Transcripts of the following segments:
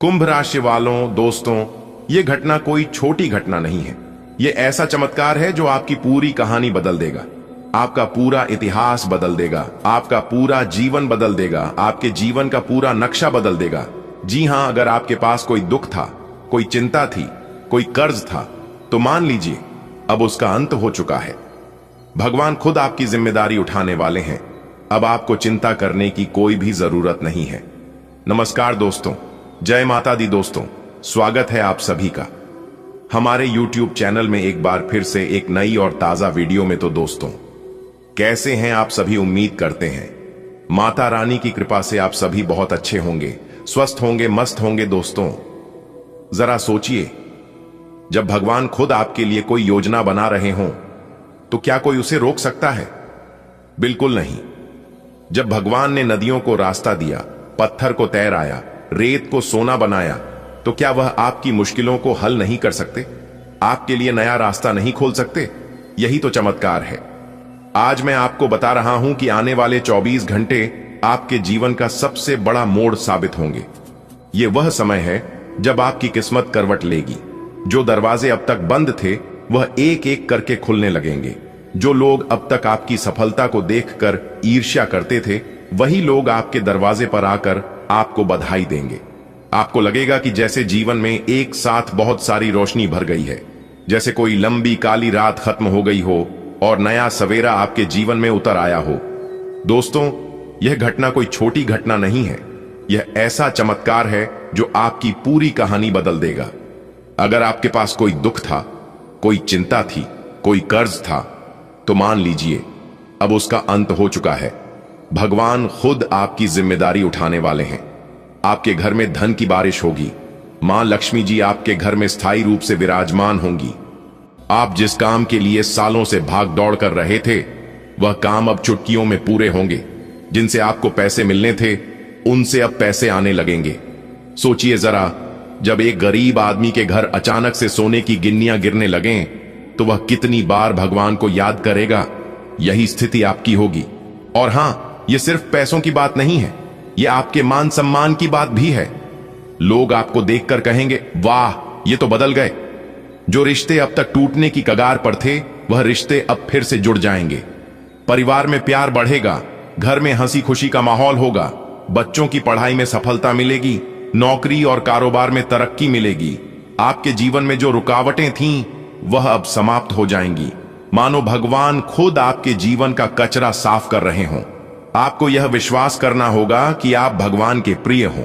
कुंभ राशि वालों दोस्तों, ये घटना कोई छोटी घटना नहीं है। ये ऐसा चमत्कार है जो आपकी पूरी कहानी बदल देगा, आपका पूरा इतिहास बदल देगा, आपका पूरा जीवन बदल देगा, आपके जीवन का पूरा नक्शा बदल देगा। जी हां, अगर आपके पास कोई दुख था, कोई चिंता थी, कोई कर्ज था, तो मान लीजिए अब उसका अंत हो चुका है। भगवान खुद आपकी जिम्मेदारी उठाने वाले हैं। अब आपको चिंता करने की कोई भी जरूरत नहीं है। नमस्कार दोस्तों, जय माता दी दोस्तों, स्वागत है आप सभी का हमारे YouTube चैनल में एक बार फिर से एक नई और ताजा वीडियो में। तो दोस्तों, कैसे हैं आप सभी? उम्मीद करते हैं माता रानी की कृपा से आप सभी बहुत अच्छे होंगे, स्वस्थ होंगे, मस्त होंगे। दोस्तों, जरा सोचिए, जब भगवान खुद आपके लिए कोई योजना बना रहे हों तो क्या कोई उसे रोक सकता है? बिल्कुल नहीं। जब भगवान ने नदियों को रास्ता दिया, पत्थर को तैराया, रेत को सोना बनाया, तो क्या वह आपकी मुश्किलों को हल नहीं कर सकते? आपके लिए नया रास्ता नहीं खोल सकते? यही तो चमत्कार है। आज मैं आपको बता रहा हूं कि आने वाले 24 घंटे आपके जीवन का सबसे बड़ा मोड़ साबित होंगे। ये वह समय है जब आपकी किस्मत करवट लेगी। जो दरवाजे अब तक बंद थे वह एक एक करके खुलने लगेंगे। जो लोग अब तक आपकी सफलता को देखकर ईर्ष्या करते थे, वही लोग आपके दरवाजे पर आकर आपको बधाई देंगे। आपको लगेगा कि जैसे जीवन में एक साथ बहुत सारी रोशनी भर गई है, जैसे कोई लंबी काली रात खत्म हो गई हो और नया सवेरा आपके जीवन में उतर आया हो। दोस्तों, यह घटना कोई छोटी घटना नहीं है। यह ऐसा चमत्कार है जो आपकी पूरी कहानी बदल देगा। अगर आपके पास कोई दुख था, कोई चिंता थी, कोई कर्ज था, तो मान लीजिए अब उसका अंत हो चुका है। भगवान खुद आपकी जिम्मेदारी उठाने वाले हैं। आपके घर में धन की बारिश होगी। मां लक्ष्मी जी आपके घर में स्थायी रूप से विराजमान होंगी। आप जिस काम के लिए सालों से भाग दौड़ कर रहे थे, वह काम अब चुटकियों में पूरे होंगे। जिनसे आपको पैसे मिलने थे, उनसे अब पैसे आने लगेंगे। सोचिए जरा, जब एक गरीब आदमी के घर अचानक से सोने की गिन्नियां गिरने लगें, तो वह कितनी बार भगवान को याद करेगा। यही स्थिति आपकी होगी। और हां, यह सिर्फ पैसों की बात नहीं है, यह आपके मान सम्मान की बात भी है। लोग आपको देखकर कहेंगे, वाह, ये तो बदल गए। जो रिश्ते अब तक टूटने की कगार पर थे, वह रिश्ते अब फिर से जुड़ जाएंगे। परिवार में प्यार बढ़ेगा, घर में हंसी खुशी का माहौल होगा, बच्चों की पढ़ाई में सफलता मिलेगी, नौकरी और कारोबार में तरक्की मिलेगी। आपके जीवन में जो रुकावटें थीं, वह अब समाप्त हो जाएंगी। मानो भगवान खुद आपके जीवन का कचरा साफ कर रहे हों। आपको यह विश्वास करना होगा कि आप भगवान के प्रिय हों।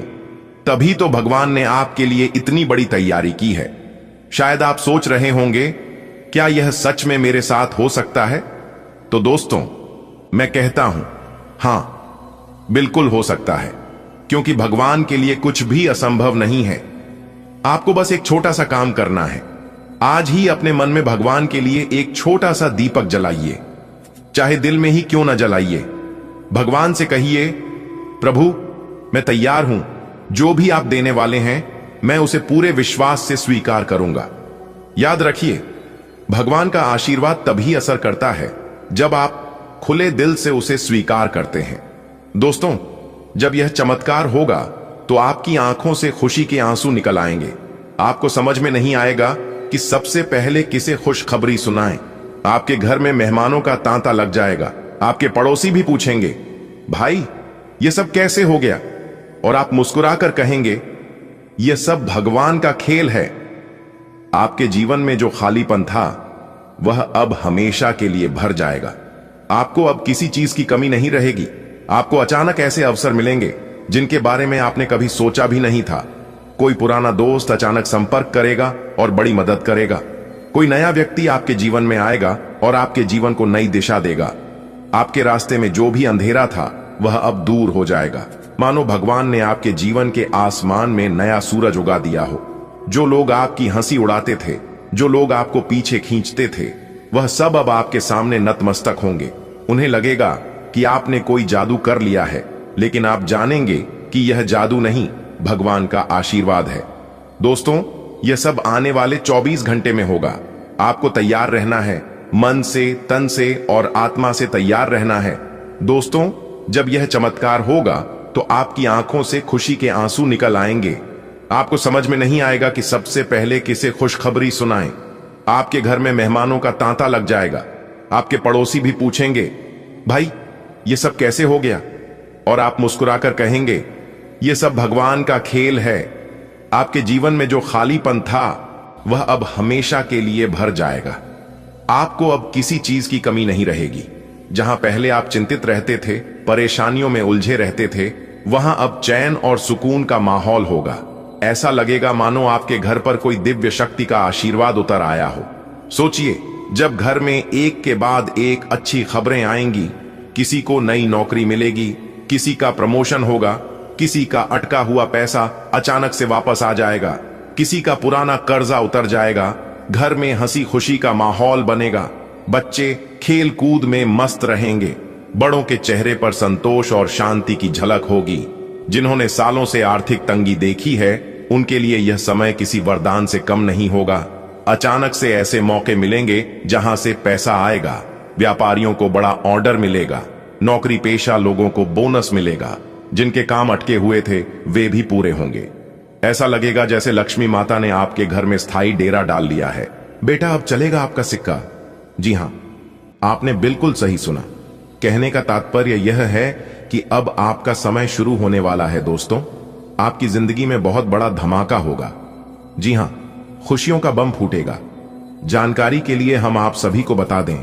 तभी तो भगवान ने आपके लिए इतनी बड़ी तैयारी की है। शायद आप सोच रहे होंगे, क्या यह सच में मेरे साथ हो सकता है? तो दोस्तों, मैं कहता हूं, हां, बिल्कुल हो सकता है, क्योंकि भगवान के लिए कुछ भी असंभव नहीं है। आपको बस एक छोटा सा काम करना है। आज ही अपने मन में भगवान के लिए एक छोटा सा दीपक जलाइए, चाहे दिल में ही क्यों ना जलाइए। भगवान से कहिए, प्रभु, मैं तैयार हूं, जो भी आप देने वाले हैं मैं उसे पूरे विश्वास से स्वीकार करूंगा। याद रखिए, भगवान का आशीर्वाद तभी असर करता है जब आप खुले दिल से उसे स्वीकार करते हैं। दोस्तों, जब यह चमत्कार होगा तो आपकी आंखों से खुशी के आंसू निकल आएंगे। आपको समझ में नहीं आएगा कि सबसे पहले किसे खुशखबरी सुनाएं। आपके घर में मेहमानों का तांता लग जाएगा। आपके पड़ोसी भी पूछेंगे, भाई, यह सब कैसे हो गया? और आप मुस्कुराकर कहेंगे, यह सब भगवान का खेल है। आपके जीवन में जो खालीपन था, वह अब हमेशा के लिए भर जाएगा। आपको अब किसी चीज की कमी नहीं रहेगी। आपको अचानक ऐसे अवसर मिलेंगे जिनके बारे में आपने कभी सोचा भी नहीं था। कोई पुराना दोस्त अचानक संपर्क करेगा और बड़ी मदद करेगा। कोई नया व्यक्ति आपके जीवन में आएगा और आपके जीवन को नई दिशा देगा। आपके रास्ते में जो भी अंधेरा था, वह अब दूर हो जाएगा। मानो भगवान ने आपके जीवन के आसमान में नया सूरज उगा दिया हो। जो लोग आपकी हंसी उड़ाते थे, जो लोग आपको पीछे खींचते थे, वह सब अब आपके सामने नतमस्तक होंगे। उन्हें लगेगा कि आपने कोई जादू कर लिया है, लेकिन आप जानेंगे कि यह जादू नहीं, भगवान का आशीर्वाद है। दोस्तों, यह सब आने वाले 24 घंटे में होगा। आपको तैयार रहना है, मन से, तन से और आत्मा से तैयार रहना है। दोस्तों, जब यह चमत्कार होगा तो आपकी आंखों से खुशी के आंसू निकल आएंगे। आपको समझ में नहीं आएगा कि सबसे पहले किसे खुशखबरी सुनाएं। आपके घर में मेहमानों का तांता लग जाएगा। आपके पड़ोसी भी पूछेंगे, भाई ये सब कैसे हो गया? और आप मुस्कुराकर कहेंगे, ये सब भगवान का खेल है। आपके जीवन में जो खालीपन था वह अब हमेशा के लिए भर जाएगा। आपको अब किसी चीज की कमी नहीं रहेगी। जहां पहले आप चिंतित रहते थे, परेशानियों में उलझे रहते थे, वहां अब चैन और सुकून का माहौल होगा। ऐसा लगेगा मानो आपके घर पर कोई दिव्य शक्ति का आशीर्वाद उतर आया हो। सोचिए, जब घर में एक के बाद एक अच्छी खबरें आएंगी। किसी को नई नौकरी मिलेगी, किसी का प्रमोशन होगा, किसी का अटका हुआ पैसा अचानक से वापस आ जाएगा, किसी का पुराना कर्जा उतर जाएगा। घर में हंसी खुशी का माहौल बनेगा। बच्चे खेल कूद में मस्त रहेंगे। बड़ों के चेहरे पर संतोष और शांति की झलक होगी। जिन्होंने सालों से आर्थिक तंगी देखी है, उनके लिए यह समय किसी वरदान से कम नहीं होगा। अचानक से ऐसे मौके मिलेंगे जहां से पैसा आएगा। व्यापारियों को बड़ा ऑर्डर मिलेगा। नौकरी पेशा लोगों को बोनस मिलेगा। जिनके काम अटके हुए थे वे भी पूरे होंगे। ऐसा लगेगा जैसे लक्ष्मी माता ने आपके घर में स्थायी डेरा डाल लिया है। बेटा, अब चलेगा आपका सिक्का। जी हां, आपने बिल्कुल सही सुना। कहने का तात्पर्य यह है कि अब आपका समय शुरू होने वाला है। दोस्तों, आपकी जिंदगी में बहुत बड़ा धमाका होगा। जी हां, खुशियों का बम फूटेगा। जानकारी के लिए हम आप सभी को बता दें,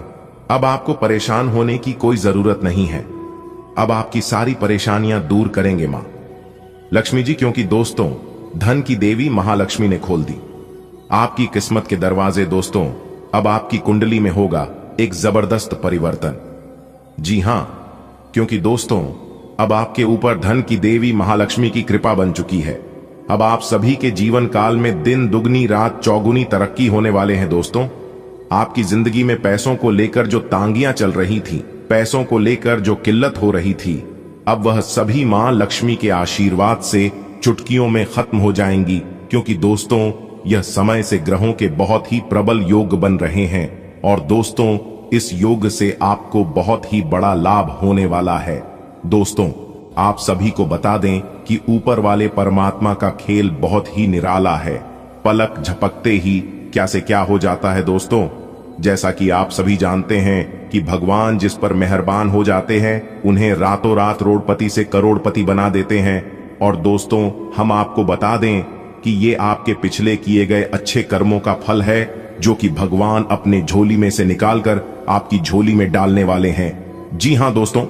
अब आपको परेशान होने की कोई जरूरत नहीं है। अब आपकी सारी परेशानियां दूर करेंगे मां लक्ष्मी जी, क्योंकि दोस्तों, धन की देवी महालक्ष्मी ने खोल दी आपकी किस्मत के दरवाजे। दोस्तों, अब आपकी कुंडली में होगा एक जबरदस्त परिवर्तन। जी हां, क्योंकि दोस्तों, अब आपके ऊपर धन की देवी महालक्ष्मी की कृपा बन चुकी है। अब आप सभी के जीवन काल में दिन दुगनी रात चौगुनी तरक्की होने वाले हैं। दोस्तों, आपकी जिंदगी में पैसों को लेकर जो तांगियां चल रही थी, पैसों को लेकर जो किल्लत हो रही थी, अब वह सभी मां लक्ष्मी के आशीर्वाद से चुटकियों में खत्म हो जाएंगी। क्योंकि दोस्तों, यह समय से ग्रहों के बहुत ही प्रबल योग बन रहे हैं। और दोस्तों, इस योग से आपको बहुत ही बड़ा लाभ होने वाला है। दोस्तों, आप सभी को बता दें कि ऊपर वाले परमात्मा का खेल बहुत ही निराला है। पलक झपकते ही क्या से क्या हो जाता है। दोस्तों, जैसा कि आप सभी जानते हैं कि भगवान जिस पर मेहरबान हो जाते हैं, उन्हें रातों रात रोडपति से करोड़पति बना देते हैं। और दोस्तों, हम आपको बता दें कि ये आपके पिछले किए गए अच्छे कर्मों का फल है, जो कि भगवान अपने झोली में से निकालकर आपकी झोली में डालने वाले हैं। जी हां दोस्तों,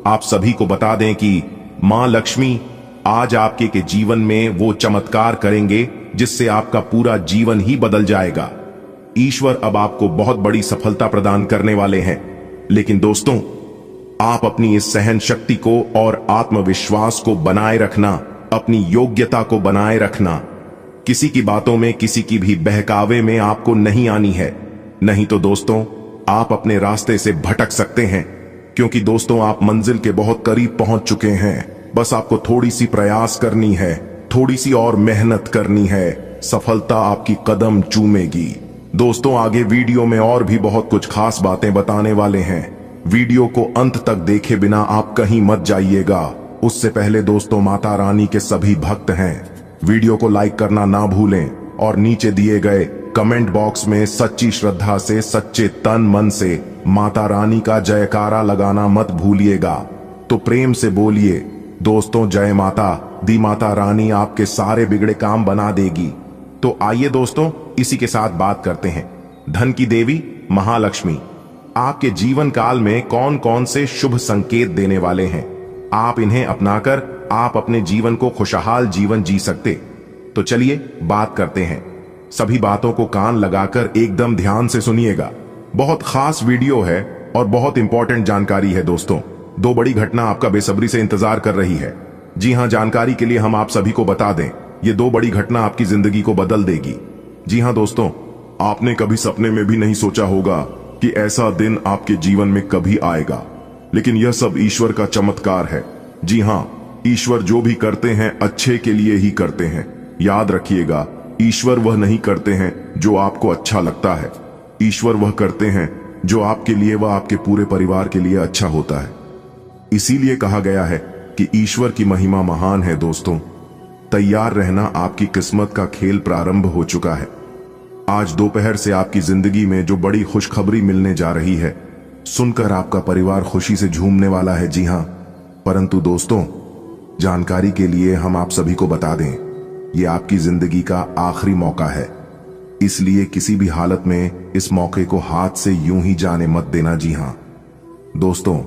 आप सभी को बता दें कि मां लक्ष्मी आज आपके के जीवन में वो चमत्कार करेंगे जिससे आपका पूरा जीवन ही बदल जाएगा। ईश्वर अब आपको बहुत बड़ी सफलता प्रदान करने वाले हैं। लेकिन दोस्तों, आप अपनी इस सहन शक्ति को और आत्मविश्वास को बनाए रखना, अपनी योग्यता को बनाए रखना। किसी की बातों में, किसी की भी बहकावे में आपको नहीं आनी है। नहीं तो दोस्तों, आप अपने रास्ते से भटक सकते हैं। क्योंकि दोस्तों, आप मंजिल के बहुत करीब पहुंच चुके हैं। बस आपको थोड़ी सी प्रयास करनी है, थोड़ी सी और मेहनत करनी है। सफलता आपकी कदम चूमेगी। दोस्तों, आगे वीडियो में और भी बहुत कुछ खास बातें बताने वाले हैं। वीडियो को अंत तक देखे बिना आप कहीं मत जाइएगा। उससे पहले दोस्तों, माता रानी के सभी भक्त हैं, वीडियो को लाइक करना ना भूलें और नीचे दिए गए कमेंट बॉक्स में सच्ची श्रद्धा से, सच्चे तन मन से माता रानी का जयकारा लगाना मत भूलिएगा। तो प्रेम से बोलिए दोस्तों, जय माता दी। माता रानी आपके सारे बिगड़े काम बना देगी। तो आइए दोस्तों, इसी के साथ बात करते हैं। धन की देवी महालक्ष्मी आपके जीवन काल में कौन कौन से शुभ संकेत देने वाले हैं। आप इन्हें अपनाकर आप अपने जीवन को खुशहाल जीवन जी सकते। तो चलिए बात करते हैं। सभी बातों को कान लगाकर एकदम ध्यान से सुनिएगा। बहुत खास वीडियो है और बहुत इंपॉर्टेंट जानकारी है। दोस्तों, दो बड़ी घटना आपका बेसब्री से इंतजार कर रही है। जी हां, जानकारी के लिए हम आप सभी को बता दें, ये दो बड़ी घटना आपकी जिंदगी को बदल देगी। जी हां दोस्तों, आपने कभी सपने में भी नहीं सोचा होगा कि ऐसा दिन आपके जीवन में कभी आएगा। लेकिन यह सब ईश्वर का चमत्कार है। जी हां, ईश्वर जो भी करते हैं अच्छे के लिए ही करते हैं। याद रखिएगा, ईश्वर वह नहीं करते हैं जो आपको अच्छा लगता है। ईश्वर वह करते हैं जो आपके लिए व आपके पूरे परिवार के लिए अच्छा होता है। इसीलिए कहा गया है कि ईश्वर की महिमा महान है। दोस्तों, तैयार रहना, आपकी किस्मत का खेल प्रारंभ हो चुका है। आज दोपहर से आपकी जिंदगी में जो बड़ी खुशखबरी मिलने जा रही है, सुनकर आपका परिवार खुशी से झूमने वाला है। जी हां, परंतु दोस्तों, जानकारी के लिए हम आप सभी को बता दें, ये आपकी जिंदगी का आखिरी मौका है, इसलिए किसी भी हालत में इस मौके को हाथ से यूं ही जाने मत देना। जी हां दोस्तों,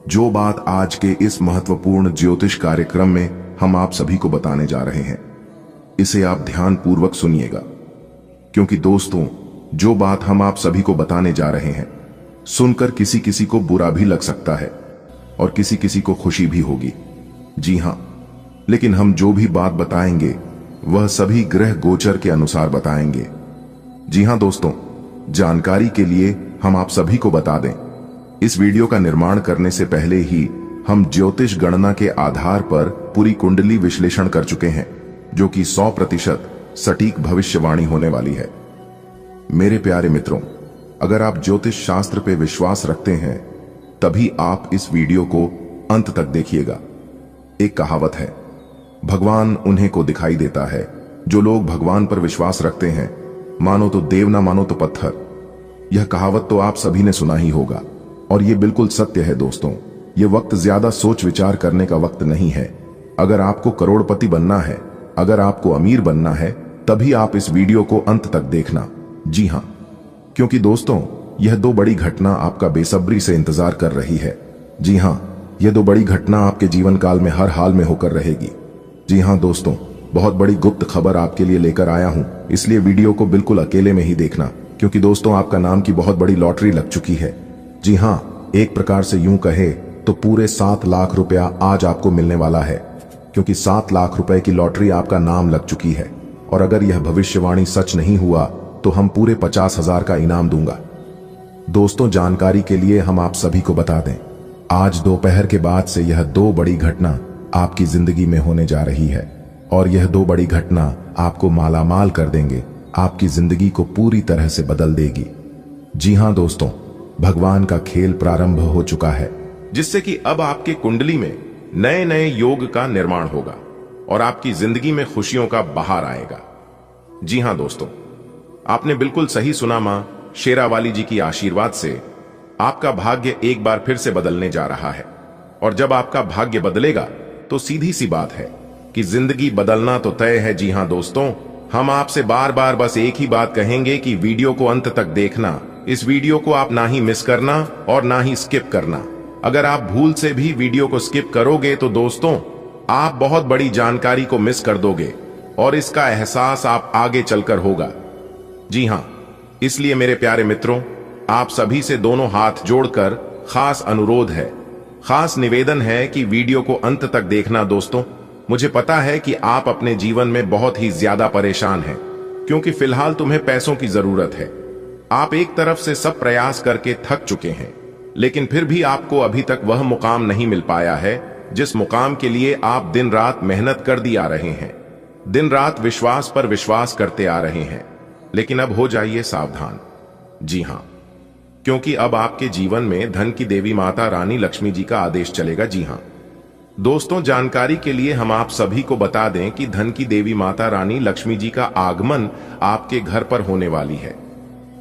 जो बात आज के इस महत्वपूर्ण ज्योतिष कार्यक्रम में हम आप सभी को बताने जा रहे हैं, इसे आप ध्यान पूर्वक सुनिएगा, क्योंकि दोस्तों, जो बात हम आप सभी को बताने जा रहे हैं, सुनकर किसी किसी को बुरा भी लग सकता है और किसी किसी को खुशी भी होगी। जी हां, लेकिन हम जो भी बात बताएंगे वह सभी ग्रह गोचर के अनुसार बताएंगे। जी हां दोस्तों, जानकारी के लिए हम आप सभी को बता दें, इस वीडियो का निर्माण करने से पहले ही हम ज्योतिष गणना के आधार पर पूरी कुंडली विश्लेषण कर चुके हैं, जो कि 100% सटीक भविष्यवाणी होने वाली है। मेरे प्यारे मित्रों, अगर आप ज्योतिष शास्त्र पे विश्वास रखते हैं, तभी आप इस वीडियो को अंत तक देखिएगा। एक कहावत है, भगवान उन्हें को दिखाई देता है जो लोग भगवान पर विश्वास रखते हैं, मानो तो देव ना मानो तो पत्थर। यह कहावत तो आप सभी ने सुना ही होगा और यह बिल्कुल सत्य है। दोस्तों, यह वक्त ज्यादा सोच विचार करने का वक्त नहीं है। अगर आपको करोड़पति बनना है, अगर आपको अमीर बनना है, तभी आप इस वीडियो को अंत तक देखना। जी हां, क्योंकि दोस्तों, यह दो बड़ी घटना आपका बेसब्री से इंतजार कर रही है। जी हां, यह दो बड़ी घटना आपके जीवन काल में हर हाल में होकर रहेगी। जी हां दोस्तों, बहुत बड़ी गुप्त खबर आपके लिए लेकर आया हूं, इसलिए वीडियो को बिल्कुल अकेले में ही देखना, क्योंकि दोस्तों, आपका नाम की बहुत बड़ी लॉटरी लग चुकी है। जी हां, एक प्रकार से यूं कहे तो पूरे 7 लाख रुपया आज आपको मिलने वाला है, क्योंकि 7 लाख रुपए की लॉटरी आपका नाम लग चुकी है। और अगर यह भविष्यवाणी सच नहीं हुआ तो हम पूरे 50,000 का इनाम दूंगा। दोस्तों, जानकारी के लिए हम आप सभी को बता दें, आज दोपहर के बाद से यह 2 बड़ी घटना आपकी जिंदगी में होने जा रही है, और यह 2 बड़ी घटना आपको मालामाल कर देंगे, आपकी जिंदगी को पूरी तरह से बदल देगी। जी हां दोस्तों, भगवान का खेल प्रारंभ हो चुका है, जिससे कि अब आपके कुंडली में नए नए योग का निर्माण होगा और आपकी जिंदगी में खुशियों का बहार आएगा। जी हां दोस्तों, आपने बिल्कुल सही सुना। मां शेरावाली जी की आशीर्वाद से आपका भाग्य एक बार फिर से बदलने जा रहा है, और जब आपका भाग्य बदलेगा तो सीधी सी बात है कि जिंदगी बदलना तो तय है। जी हां दोस्तों, हम आपसे बार बार बस एक ही बात कहेंगे कि वीडियो को अंत तक देखना। इस वीडियो को आप ना ही मिस करना और ना ही स्किप करना। अगर आप भूल से भी वीडियो को स्किप करोगे तो दोस्तों, आप बहुत बड़ी जानकारी को मिस कर दोगे और इसका एहसास आप आगे चलकर होगा। जी हां, इसलिए मेरे प्यारे मित्रों, आप सभी से दोनों हाथ जोड़कर खास अनुरोध है, खास निवेदन है कि वीडियो को अंत तक देखना। दोस्तों, मुझे पता है कि आप अपने जीवन में बहुत ही ज्यादा परेशान हैं, क्योंकि फिलहाल तुम्हें पैसों की जरूरत है। आप एक तरफ से सब प्रयास करके थक चुके हैं, लेकिन फिर भी आपको अभी तक वह मुकाम नहीं मिल पाया है जिस मुकाम के लिए आप दिन रात मेहनत कर दी आ रहे हैं, दिन रात विश्वास पर विश्वास करते आ रहे हैं। लेकिन अब हो जाइए सावधान। जी हां, क्योंकि अब आपके जीवन में धन की देवी माता रानी लक्ष्मी जी का आदेश चलेगा। जी हां दोस्तों, जानकारी के लिए हम आप सभी को बता दें कि धन की देवी माता रानी लक्ष्मी जी का आगमन आपके घर पर होने वाली है।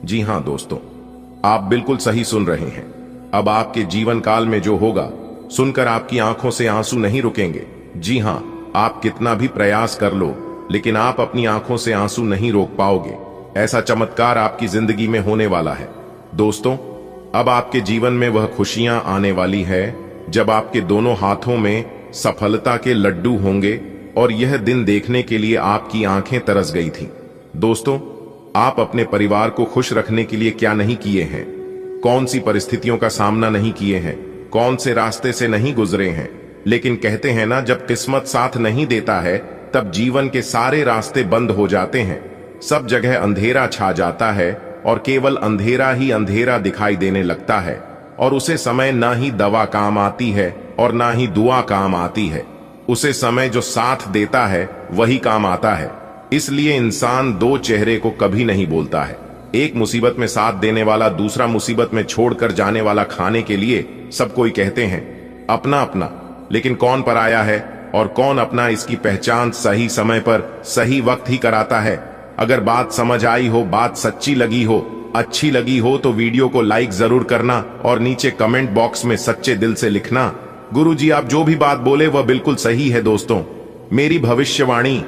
जी हां दोस्तों, आप बिल्कुल सही सुन रहे हैं। अब आपके जीवन काल में जो होगा, सुनकर आपकी आंखों से आंसू नहीं रुकेंगे। जी हां, आप कितना भी प्रयास कर लो, लेकिन आप अपनी आंखों से आंसू नहीं रोक पाओगे। ऐसा चमत्कार आपकी जिंदगी में होने वाला है। दोस्तों, अब आपके जीवन में वह खुशियां आने वाली है जब आपके दोनों हाथों में सफलता के लड्डू होंगे, और यह दिन देखने के लिए आपकी आंखें तरस गई थीं। दोस्तों, आप अपने परिवार को खुश रखने के लिए क्या नहीं किए हैं, कौन सी परिस्थितियों का सामना नहीं किए हैं, कौन से रास्ते से नहीं गुजरे हैं। लेकिन कहते हैं ना, जब किस्मत साथ नहीं देता है तब जीवन के सारे रास्ते बंद हो जाते हैं, सब जगह अंधेरा छा जाता है और केवल अंधेरा ही अंधेरा दिखाई देने लगता है, और उसे समय ना ही दवा काम आती है और ना ही दुआ काम आती है। उसे समय जो साथ देता है वही काम आता है। इसलिए इंसान 2 चेहरे को कभी नहीं बोलता है। एक मुसीबत में साथ देने वाला दूसरा मुसीबत में छोड़कर जाने वाला। खाने के लिए सब कोई कहते हैं अपना अपना, लेकिन कौन पराया है और कौन अपना इसकी पहचान सही समय पर सही वक्त ही कराता है। अगर बात समझ आई हो, बात सच्ची लगी हो, अच्छी लगी हो तो वीडियो को लाइक जरूर करना और नीचे कमेंट बॉक्स में सच्चे दिल से लिखना, गुरुजी आप जो भी बात बोले वह बिल्कुल सही है। दोस्तों, मेरी भविष्यवाणी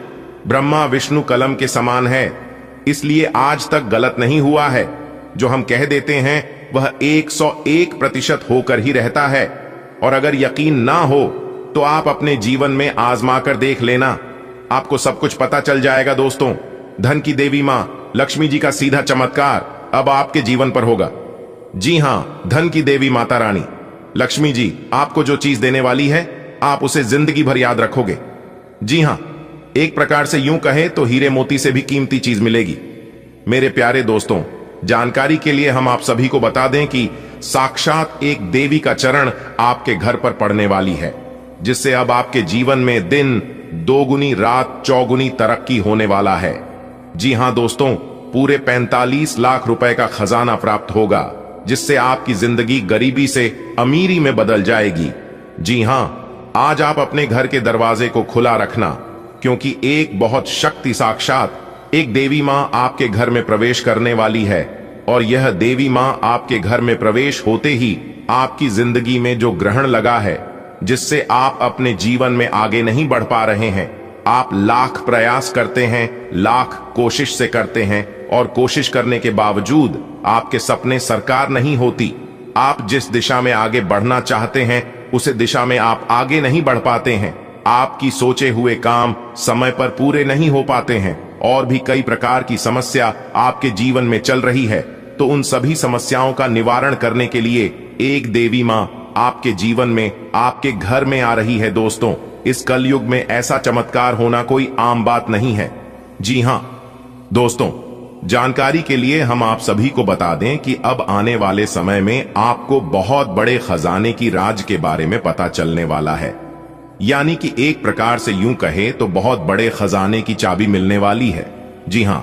ब्रह्मा विष्णु कलम के समान है, इसलिए आज तक गलत नहीं हुआ है। जो हम कह देते हैं वह 101% होकर ही रहता है। और अगर यकीन ना हो तो आप अपने जीवन में आजमा कर देख लेना, आपको सब कुछ पता चल जाएगा। दोस्तों, धन की देवी मां लक्ष्मी जी का सीधा चमत्कार अब आपके जीवन पर होगा। जी हां, धन की देवी माता रानी लक्ष्मी जी आपको जो चीज देने वाली है आप उसे जिंदगी भर याद रखोगे। जी हां, एक प्रकार से यूं कहें तो हीरे मोती से भी कीमती चीज मिलेगी। मेरे प्यारे दोस्तों, जानकारी के लिए हम आप सभी को बता दें कि साक्षात एक देवी का चरण आपके घर पर पड़ने वाली है, जिससे अब आपके जीवन में दिन दोगुनी रात चौगुनी तरक्की होने वाला है। जी हां दोस्तों, पूरे 45 लाख रुपए का खजाना प्राप्त होगा, जिससे आपकी जिंदगी गरीबी से अमीरी में बदल जाएगी। जी हां, आज आप अपने घर के दरवाजे को खुला रखना, क्योंकि एक बहुत शक्ति साक्षात एक देवी मां आपके घर में प्रवेश करने वाली है। और यह देवी मां आपके घर में प्रवेश होते ही आपकी जिंदगी में जो ग्रहण लगा है, जिससे आप अपने जीवन में आगे नहीं बढ़ पा रहे हैं, आप लाख प्रयास करते हैं, लाख कोशिश से करते हैं और कोशिश करने के बावजूद आपके सपने साकार नहीं होती। आप जिस दिशा में आगे बढ़ना चाहते हैं उसे दिशा में आप आगे नहीं बढ़ पाते हैं। आपकी सोचे हुए काम समय पर पूरे नहीं हो पाते हैं और भी कई प्रकार की समस्या आपके जीवन में चल रही है। तो उन सभी समस्याओं का निवारण करने के लिए एक देवी मां आपके जीवन में आपके घर में आ रही है। दोस्तों, इस कलयुग में ऐसा चमत्कार होना कोई आम बात नहीं है। जी हां दोस्तों, जानकारी के लिए हम आप सभी को बता दें कि अब आने वाले समय में आपको बहुत बड़े खजाने की राज के बारे में पता चलने वाला है। यानी कि एक प्रकार से यूं कहे तो बहुत बड़े खजाने की चाबी मिलने वाली है। जी हां,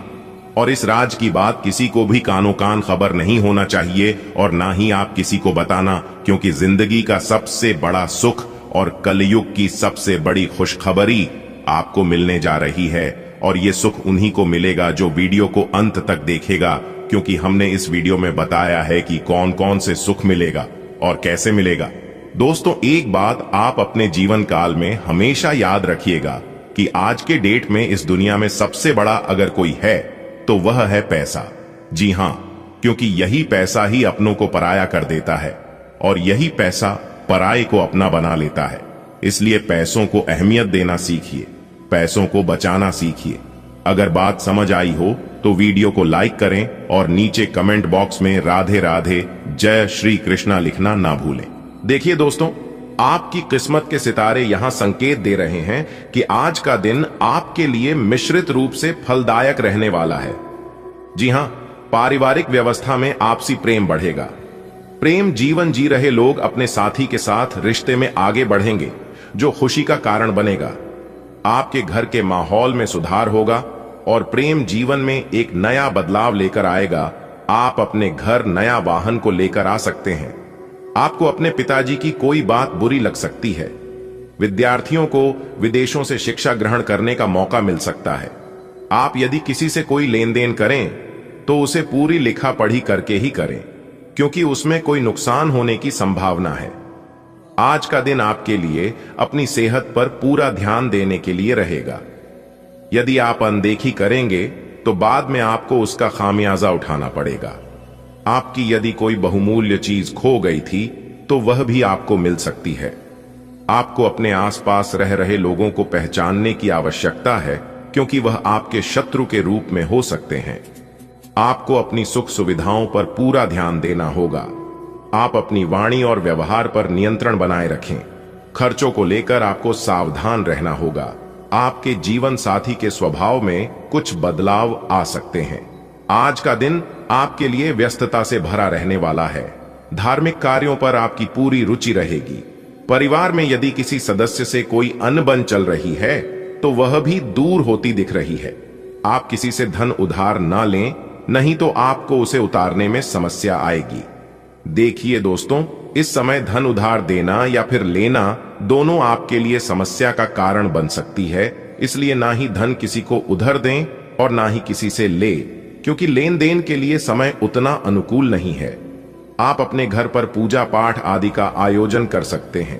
और इस राज की बात किसी को भी कानो कान खबर नहीं होना चाहिए और ना ही आप किसी को बताना, क्योंकि जिंदगी का सबसे बड़ा सुख और कलयुग की सबसे बड़ी खुशखबरी आपको मिलने जा रही है। और ये सुख उन्हीं को मिलेगा जो वीडियो को अंत तक देखेगा, क्योंकि हमने इस वीडियो में बताया है कि कौन कौन से सुख मिलेगा और कैसे मिलेगा। दोस्तों, एक बात आप अपने जीवन काल में हमेशा याद रखिएगा कि आज के डेट में इस दुनिया में सबसे बड़ा अगर कोई है तो वह है पैसा। जी हां, क्योंकि यही पैसा ही अपनों को पराया कर देता है और यही पैसा पराये को अपना बना लेता है। इसलिए पैसों को अहमियत देना सीखिए, पैसों को बचाना सीखिए। अगर बात समझ आई हो तो वीडियो को लाइक करें और नीचे कमेंट बॉक्स में राधे राधे जय श्री कृष्णा लिखना ना भूलें। देखिए दोस्तों, आपकी किस्मत के सितारे यहां संकेत दे रहे हैं कि आज का दिन आपके लिए मिश्रित रूप से फलदायक रहने वाला है। जी हां, पारिवारिक व्यवस्था में आपसी प्रेम बढ़ेगा। प्रेम जीवन जी रहे लोग अपने साथी के साथ रिश्ते में आगे बढ़ेंगे, जो खुशी का कारण बनेगा। आपके घर के माहौल में सुधार होगा और प्रेम जीवन में एक नया बदलाव लेकर आएगा। आप अपने घर नया वाहन को लेकर आ सकते हैं। आपको अपने पिताजी की कोई बात बुरी लग सकती है। विद्यार्थियों को विदेशों से शिक्षा ग्रहण करने का मौका मिल सकता है। आप यदि किसी से कोई लेन देन करें तो उसे पूरी लिखा पढ़ी करके ही करें, क्योंकि उसमें कोई नुकसान होने की संभावना है। आज का दिन आपके लिए अपनी सेहत पर पूरा ध्यान देने के लिए रहेगा। यदि आप अनदेखी करेंगे तो बाद में आपको उसका खामियाजा उठाना पड़ेगा। आपकी यदि कोई बहुमूल्य चीज खो गई थी तो वह भी आपको मिल सकती है। आपको अपने आसपास रह रहे लोगों को पहचानने की आवश्यकता है, क्योंकि वह आपके शत्रु के रूप में हो सकते हैं। आपको अपनी सुख सुविधाओं पर पूरा ध्यान देना होगा। आप अपनी वाणी और व्यवहार पर नियंत्रण बनाए रखें। खर्चों को लेकर आपको सावधान रहना होगा। आपके जीवन साथी के स्वभाव में कुछ बदलाव आ सकते हैं। आज का दिन आपके लिए व्यस्तता से भरा रहने वाला है। धार्मिक कार्यों पर आपकी पूरी रुचि रहेगी। परिवार में यदि किसी सदस्य से कोई अनबन चल रही है तो वह भी दूर होती दिख रही है। आप किसी से धन उधार ना लें, नहीं तो आपको उसे उतारने में समस्या आएगी। देखिए दोस्तों, इस समय धन उधार देना या फिर लेना दोनों आपके लिए समस्या का कारण बन सकती है। इसलिए ना ही धन किसी को उधार दें और ना ही किसी से ले, क्योंकि लेन देन के लिए समय उतना अनुकूल नहीं है। आप अपने घर पर पूजा पाठ आदि का आयोजन कर सकते हैं,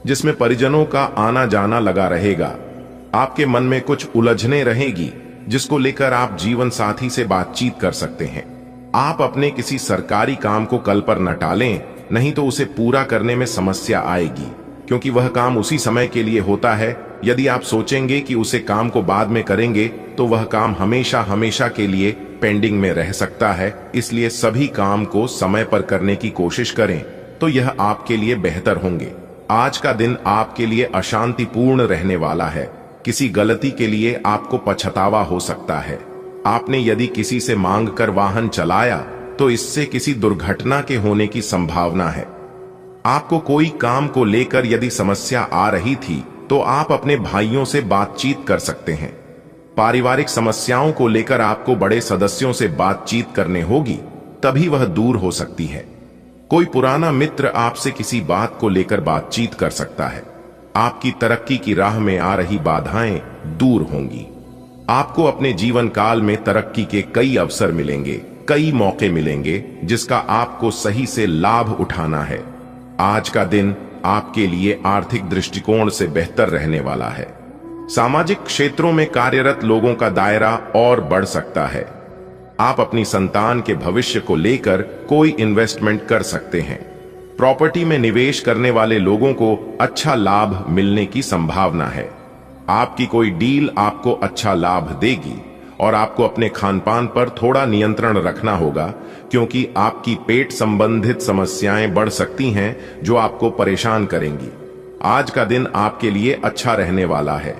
जिसमें परिजनों का आना जाना लगा रहेगा। आपके मन में कुछ उलझने रहेगी, जिसको लेकर आप जीवन साथी से बातचीत कर सकते हैं। आप अपने किसी सरकारी काम को कल पर न टालें, नहीं तो उसे पूरा करने में समस्या आएगी, क्योंकि वह काम उसी समय के लिए होता है। यदि आप सोचेंगे कि उसे काम को बाद में करेंगे, तो वह काम हमेशा हमेशा के लिए पेंडिंग में रह सकता है। इसलिए सभी काम को समय पर करने की कोशिश करें, तो यह आपके लिए बेहतर होंगे। आज का दिन आपके लिए अशांतिपूर्ण रहने वाला है। किसी गलती के लिए आपको पछतावा हो सकता है। आपने यदि किसी से मांग कर वाहन चलाया, तो इससे किसी दुर्घटना के होने की संभावना है। आपको कोई काम को लेकर यदि समस्या आ रही थी, तो आप अपने भाइयों से बातचीत कर सकते हैं। पारिवारिक समस्याओं को लेकर आपको बड़े सदस्यों से बातचीत करने होगी, तभी वह दूर हो सकती है। कोई पुराना मित्र आपसे किसी बात को लेकर बातचीत कर सकता है। आपकी तरक्की की राह में आ रही बाधाएं दूर होंगी। आपको अपने जीवन काल में तरक्की के कई अवसर मिलेंगे, कई मौके मिलेंगे, जिसका आपको सही से लाभ उठाना है। आज का दिन आपके लिए आर्थिक दृष्टिकोण से बेहतर रहने वाला है। सामाजिक क्षेत्रों में कार्यरत लोगों का दायरा और बढ़ सकता है। आप अपनी संतान के भविष्य को लेकर कोई इन्वेस्टमेंट कर सकते हैं। प्रॉपर्टी में निवेश करने वाले लोगों को अच्छा लाभ मिलने की संभावना है। आपकी कोई डील आपको अच्छा लाभ देगी और आपको अपने खानपान पर थोड़ा नियंत्रण रखना होगा, क्योंकि आपकी पेट संबंधित समस्याएं बढ़ सकती हैं जो आपको परेशान करेंगी। आज का दिन आपके लिए अच्छा रहने वाला है।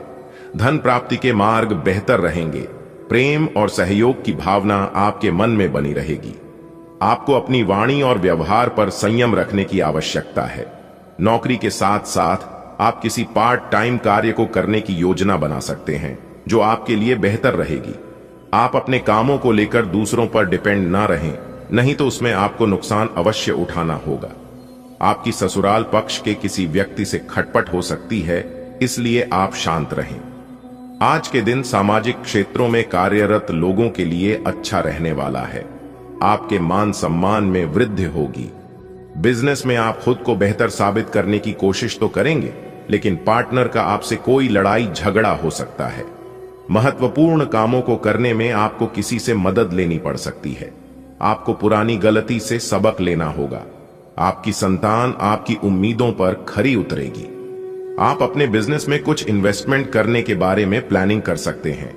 धन प्राप्ति के मार्ग बेहतर रहेंगे। प्रेम और सहयोग की भावना आपके मन में बनी रहेगी। आपको अपनी वाणी और व्यवहार पर संयम रखने की आवश्यकता है। नौकरी के साथ साथ आप किसी पार्ट टाइम कार्य को करने की योजना बना सकते हैं, जो आपके लिए बेहतर रहेगी। आप अपने कामों को लेकर दूसरों पर डिपेंड ना रहें, नहीं तो उसमें आपको नुकसान अवश्य उठाना होगा। आपकी ससुराल पक्ष के किसी व्यक्ति से खटपट हो सकती है, इसलिए आप शांत रहें। आज के दिन सामाजिक क्षेत्रों में कार्यरत लोगों के लिए अच्छा रहने वाला है। आपके मान सम्मान में वृद्धि होगी। बिजनेस में आप खुद को बेहतर साबित करने की कोशिश तो करेंगे, लेकिन पार्टनर का आपसे कोई लड़ाई झगड़ा हो सकता है। महत्वपूर्ण कामों को करने में आपको किसी से मदद लेनी पड़ सकती है। आपको पुरानी गलती से सबक लेना होगा। आपकी संतान आपकी उम्मीदों पर खरी उतरेगी। आप अपने बिजनेस में कुछ इन्वेस्टमेंट करने के बारे में प्लानिंग कर सकते हैं।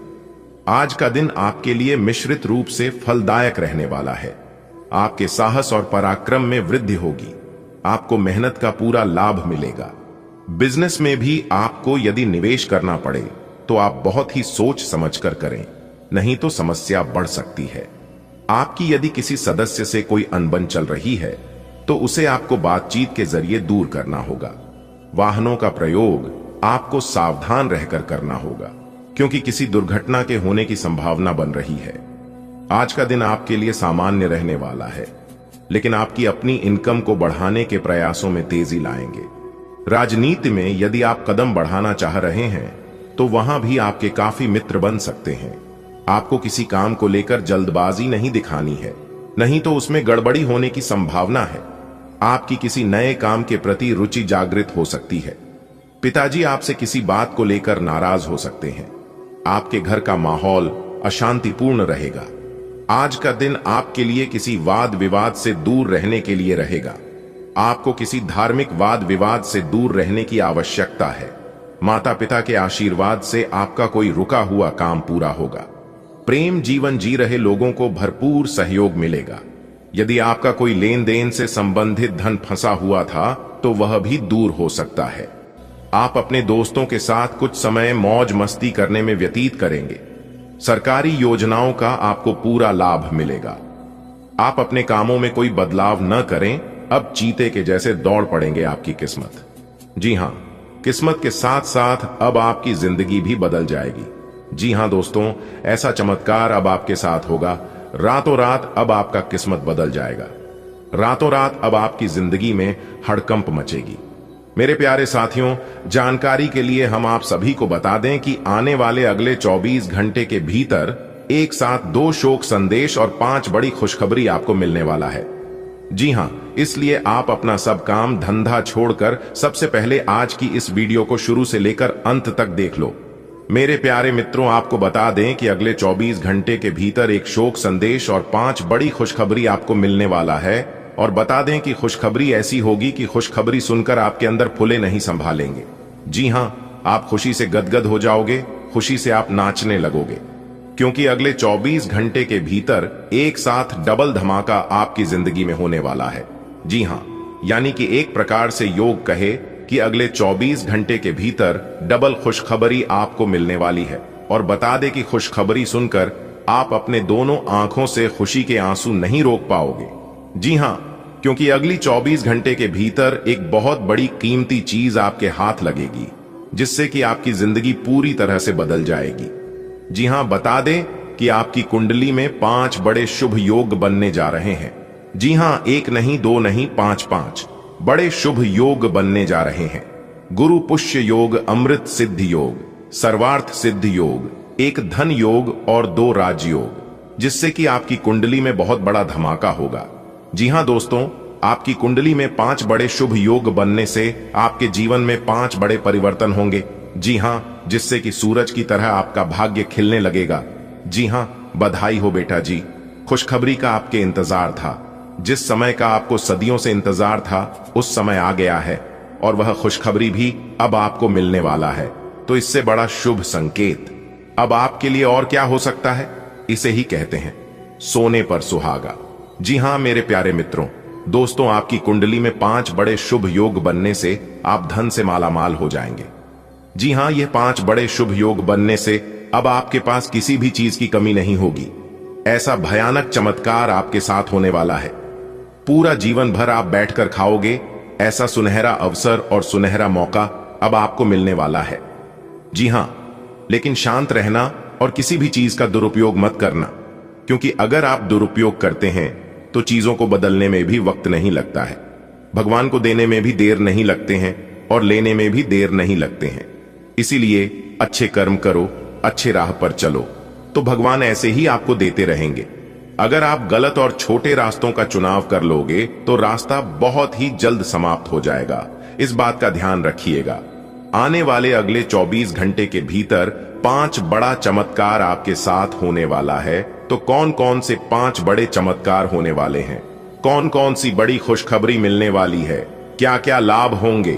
आज का दिन आपके लिए मिश्रित रूप से फलदायक रहने वाला है। आपके साहस और पराक्रम में वृद्धि होगी। आपको मेहनत का पूरा लाभ मिलेगा। बिजनेस में भी आपको यदि निवेश करना पड़े, तो आप बहुत ही सोच समझकर करें, नहीं तो समस्या बढ़ सकती है। आपकी यदि किसी सदस्य से कोई अनबन चल रही है, तो उसे आपको बातचीत के जरिए दूर करना होगा। वाहनों का प्रयोग आपको सावधान रहकर करना होगा, क्योंकि किसी दुर्घटना के होने की संभावना बन रही है। आज का दिन आपके लिए सामान्य रहने वाला है, लेकिन आपकी अपनी इनकम को बढ़ाने के प्रयासों में तेजी लाएंगे। राजनीति में यदि आप कदम बढ़ाना चाह रहे हैं, तो वहां भी आपके काफी मित्र बन सकते हैं। आपको किसी काम को लेकर जल्दबाजी नहीं दिखानी है, नहीं तो उसमें गड़बड़ी होने की संभावना है। आपकी किसी नए काम के प्रति रुचि जागृत हो सकती है। पिताजी आपसे किसी बात को लेकर नाराज हो सकते हैं। आपके घर का माहौल अशांतिपूर्ण रहेगा। आज का दिन आपके लिए किसी वाद विवाद से दूर रहने के लिए रहेगा। आपको किसी धार्मिक वाद विवाद से दूर रहने की आवश्यकता है। माता पिता के आशीर्वाद से आपका कोई रुका हुआ काम पूरा होगा। प्रेम जीवन जी रहे लोगों को भरपूर सहयोग मिलेगा। यदि आपका कोई लेन देन से संबंधित धन फंसा हुआ था, तो वह भी दूर हो सकता है। आप अपने दोस्तों के साथ कुछ समय मौज मस्ती करने में व्यतीत करेंगे। सरकारी योजनाओं का आपको पूरा लाभ मिलेगा। आप अपने कामों में कोई बदलाव न करें, अब चीते के जैसे दौड़ पड़ेंगे आपकी किस्मत। जी हां, किस्मत के साथ साथ अब आपकी जिंदगी भी बदल जाएगी। जी हां दोस्तों, ऐसा चमत्कार अब आपके साथ होगा। रातों रात अब आपका किस्मत बदल जाएगा। रातों रात अब आपकी जिंदगी में हड़कंप मचेगी। मेरे प्यारे साथियों, जानकारी के लिए हम आप सभी को बता दें कि आने वाले अगले 24 घंटे के भीतर एक साथ 2 शोक संदेश और 5 बड़ी खुशखबरी आपको मिलने वाला है। जी हां, इसलिए आप अपना सब काम धंधा छोड़कर सबसे पहले आज की इस वीडियो को शुरू से लेकर अंत तक देख लो। मेरे प्यारे मित्रों, आपको बता दें कि अगले 24 घंटे के भीतर एक शोक संदेश और 5 बड़ी खुशखबरी आपको मिलने वाला है। और बता दें कि खुशखबरी ऐसी होगी कि खुशखबरी सुनकर आपके अंदर फुले नहीं संभालेंगे। जी हां, आप खुशी से गदगद हो जाओगे, खुशी से आप नाचने लगोगे, क्योंकि अगले 24 घंटे के भीतर एक साथ डबल धमाका आपकी जिंदगी में होने वाला है। जी हां, यानी कि एक प्रकार से योग कहे कि अगले 24 घंटे के भीतर डबल खुशखबरी आपको मिलने वाली है। और बता दे कि खुशखबरी सुनकर आप अपने दोनों आंखों से खुशी के आंसू नहीं रोक पाओगे। जी हां, क्योंकि अगली 24 घंटे के भीतर एक बहुत बड़ी कीमती चीज आपके हाथ लगेगी, जिससे कि आपकी जिंदगी पूरी तरह से बदल जाएगी। जी हां, बता दें कि आपकी कुंडली में 5 बड़े शुभ योग बनने जा रहे हैं। जी हां, 1 नहीं, 2 नहीं, 5 बड़े शुभ योग बनने जा रहे हैं। गुरु पुष्य योग, अमृत सिद्ध योग, सर्वार्थ सिद्ध योग, एक धन योग और 2 राज योग, जिससे कि आपकी कुंडली में बहुत बड़ा धमाका होगा। जी हां दोस्तों, आपकी कुंडली में 5 बड़े शुभ योग बनने से आपके जीवन में 5 बड़े परिवर्तन होंगे। जी हां, जिससे कि सूरज की तरह आपका भाग्य खिलने लगेगा। जी हां, बधाई हो बेटा जी, खुशखबरी का आपके इंतजार था। जिस समय का आपको सदियों से इंतजार था, उस समय आ गया है और वह खुशखबरी भी अब आपको मिलने वाला है। तो इससे बड़ा शुभ संकेत अब आपके लिए और क्या हो सकता है? इसे ही कहते हैं सोने पर सुहागा। जी हां मेरे प्यारे मित्रों, दोस्तों, आपकी कुंडली में 5 बड़े शुभ योग बनने से आप धन से मालामाल हो जाएंगे। जी हां, ये 5 बड़े शुभ योग बनने से अब आपके पास किसी भी चीज की कमी नहीं होगी। ऐसा भयानक चमत्कार आपके साथ होने वाला है, पूरा जीवन भर आप बैठकर खाओगे। ऐसा सुनहरा अवसर और सुनहरा मौका अब आपको मिलने वाला है। जी हां, लेकिन शांत रहना और किसी भी चीज का दुरुपयोग मत करना, क्योंकि अगर आप दुरुपयोग करते हैं तो चीजों को बदलने में भी वक्त नहीं लगता है। भगवान को देने में भी देर नहीं लगते हैं और लेने में भी देर नहीं लगते हैं। इसीलिए अच्छे कर्म करो, अच्छे राह पर चलो, तो भगवान ऐसे ही आपको देते रहेंगे। अगर आप गलत और छोटे रास्तों का चुनाव कर लोगे तो रास्ता बहुत ही जल्द समाप्त हो जाएगा। इस बात का ध्यान रखिएगा। आने वाले अगले 24 घंटे के भीतर 5 बड़ा चमत्कार आपके साथ होने वाला है। तो कौन कौन से 5 बड़े चमत्कार होने वाले हैं? कौन कौन सी बड़ी खुशखबरी मिलने वाली है? क्या क्या लाभ होंगे?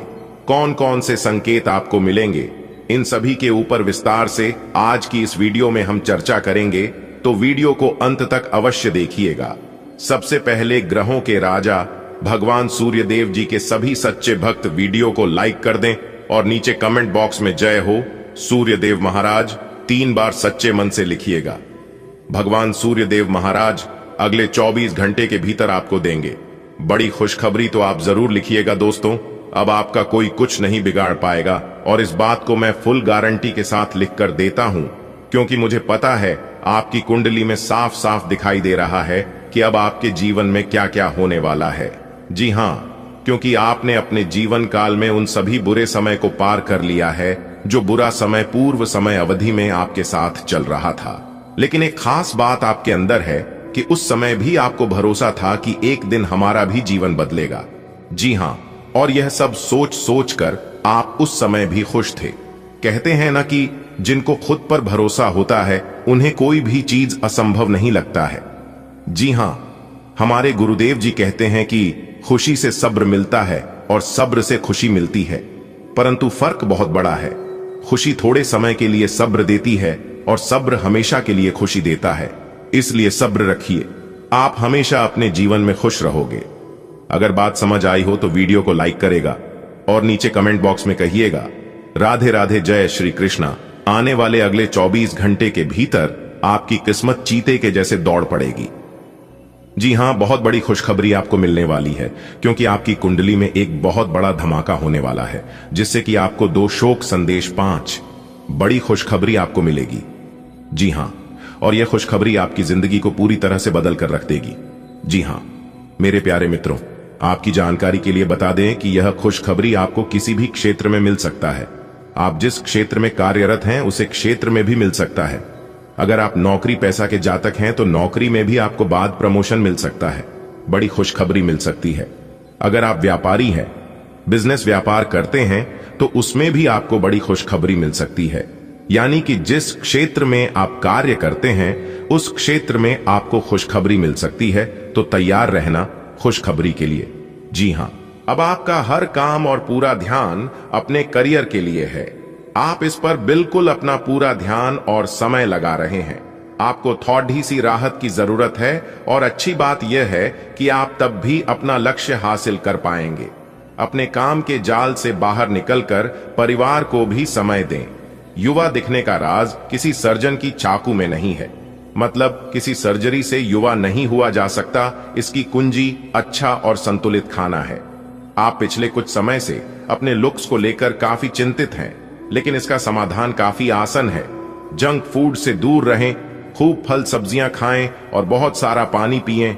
कौन कौन से संकेत आपको मिलेंगे? इन सभी के ऊपर विस्तार से आज की इस वीडियो में हम चर्चा करेंगे, तो वीडियो को अंत तक अवश्य देखिएगा। सबसे पहले ग्रहों के राजा भगवान सूर्य देव जी के सभी सच्चे भक्त वीडियो को लाइक कर दें और नीचे कमेंट बॉक्स में जय हो सूर्य देव महाराज 3 बार सच्चे मन से लिखिएगा। भगवान सूर्य देव महाराज अगले 24 घंटे के भीतर आपको देंगे बड़ी खुशखबरी, तो आप जरूर लिखिएगा दोस्तों। अब आपका कोई कुछ नहीं बिगाड़ पाएगा, और इस बात को मैं फुल गारंटी के साथ लिखकर देता हूं, क्योंकि मुझे पता है आपकी कुंडली में साफ साफ दिखाई दे रहा है कि अब आपके जीवन में क्या क्या होने वाला है। जी हां, क्योंकि आपने अपने जीवन काल में उन सभी बुरे समय को पार कर लिया है जो बुरा समय पूर्व समय अवधि में आपके साथ चल रहा था। लेकिन एक खास बात आपके अंदर है कि उस समय भी आपको भरोसा था कि एक दिन हमारा भी जीवन बदलेगा। जी हां, और यह सब सोच सोच कर आप उस समय भी खुश थे। कहते हैं ना कि जिनको खुद पर भरोसा होता है उन्हें कोई भी चीज असंभव नहीं लगता है। जी हां, हमारे गुरुदेव जी कहते हैं कि खुशी से सब्र मिलता है और सब्र से खुशी मिलती है, परंतु फर्क बहुत बड़ा है। खुशी थोड़े समय के लिए सब्र देती है और सब्र हमेशा के लिए खुशी देता है। इसलिए सब्र रखिए, आप हमेशा अपने जीवन में खुश रहोगे। अगर बात समझ आई हो तो वीडियो को लाइक करेगा और नीचे कमेंट बॉक्स में कहिएगा राधे राधे, जय श्री कृष्णा। आने वाले अगले 24 घंटे के भीतर आपकी किस्मत चीते के जैसे दौड़ पड़ेगी। जी हां, बहुत बड़ी खुशखबरी आपको मिलने वाली है, क्योंकि आपकी कुंडली में एक बहुत बड़ा धमाका होने वाला है, जिससे कि आपको 2 शोक संदेश 5 बड़ी खुशखबरी आपको मिलेगी। जी हां, और यह खुशखबरी आपकी जिंदगी को पूरी तरह से बदल कर रख देगी। जी हां, मेरे प्यारे मित्रों, आपकी जानकारी के लिए बता दें कि यह खुशखबरी आपको किसी भी क्षेत्र में मिल सकता है। आप जिस क्षेत्र में कार्यरत हैं उसे क्षेत्र में भी मिल सकता है। अगर आप नौकरी पेशा के जातक हैं तो नौकरी में भी आपको बाद प्रमोशन मिल सकता है, बड़ी खुशखबरी मिल सकती है। अगर आप व्यापारी हैं, बिजनेस व्यापार करते हैं, तो उसमें भी आपको बड़ी खुशखबरी मिल सकती है। यानी कि जिस क्षेत्र में आप कार्य करते हैं उस क्षेत्र में आपको खुशखबरी मिल सकती है, तो तैयार रहना खुशखबरी के लिए। जी हां, अब आपका हर काम और पूरा ध्यान अपने करियर के लिए है। आप इस पर बिल्कुल अपना पूरा ध्यान और समय लगा रहे हैं। आपको थोड़ी सी राहत की जरूरत है और अच्छी बात यह है कि आप तब भी अपना लक्ष्य हासिल कर पाएंगे। अपने काम के जाल से बाहर निकलकर परिवार को भी समय दें। युवा दिखने का राज किसी सर्जन की चाकू में नहीं है, मतलब किसी सर्जरी से युवा नहीं हुआ जा सकता। इसकी कुंजी अच्छा और संतुलित खाना है। आप पिछले कुछ समय से अपने लुक्स को लेकर काफी चिंतित हैं, लेकिन इसका समाधान काफी आसान है। जंक फूड से दूर रहें, खूब फल सब्जियां खाएं और बहुत सारा पानी पिएं।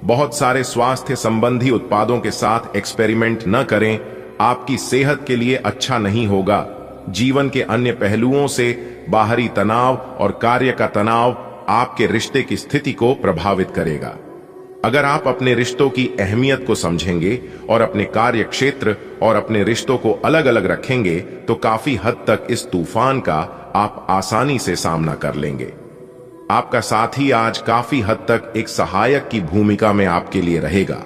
बहुत सारे स्वास्थ्य संबंधी उत्पादों के साथ एक्सपेरिमेंट न करें, आपकी सेहत के लिए अच्छा नहीं होगा। जीवन के अन्य पहलुओं से बाहरी तनाव और कार्य का तनाव आपके रिश्ते की स्थिति को प्रभावित करेगा। अगर आप अपने रिश्तों की अहमियत को समझेंगे और अपने कार्य क्षेत्र और अपने रिश्तों को अलग अलग रखेंगे तो काफी हद तक इस तूफान का आप आसानी से सामना कर लेंगे। आपका साथी आज काफी हद तक एक सहायक की भूमिका में आपके लिए रहेगा,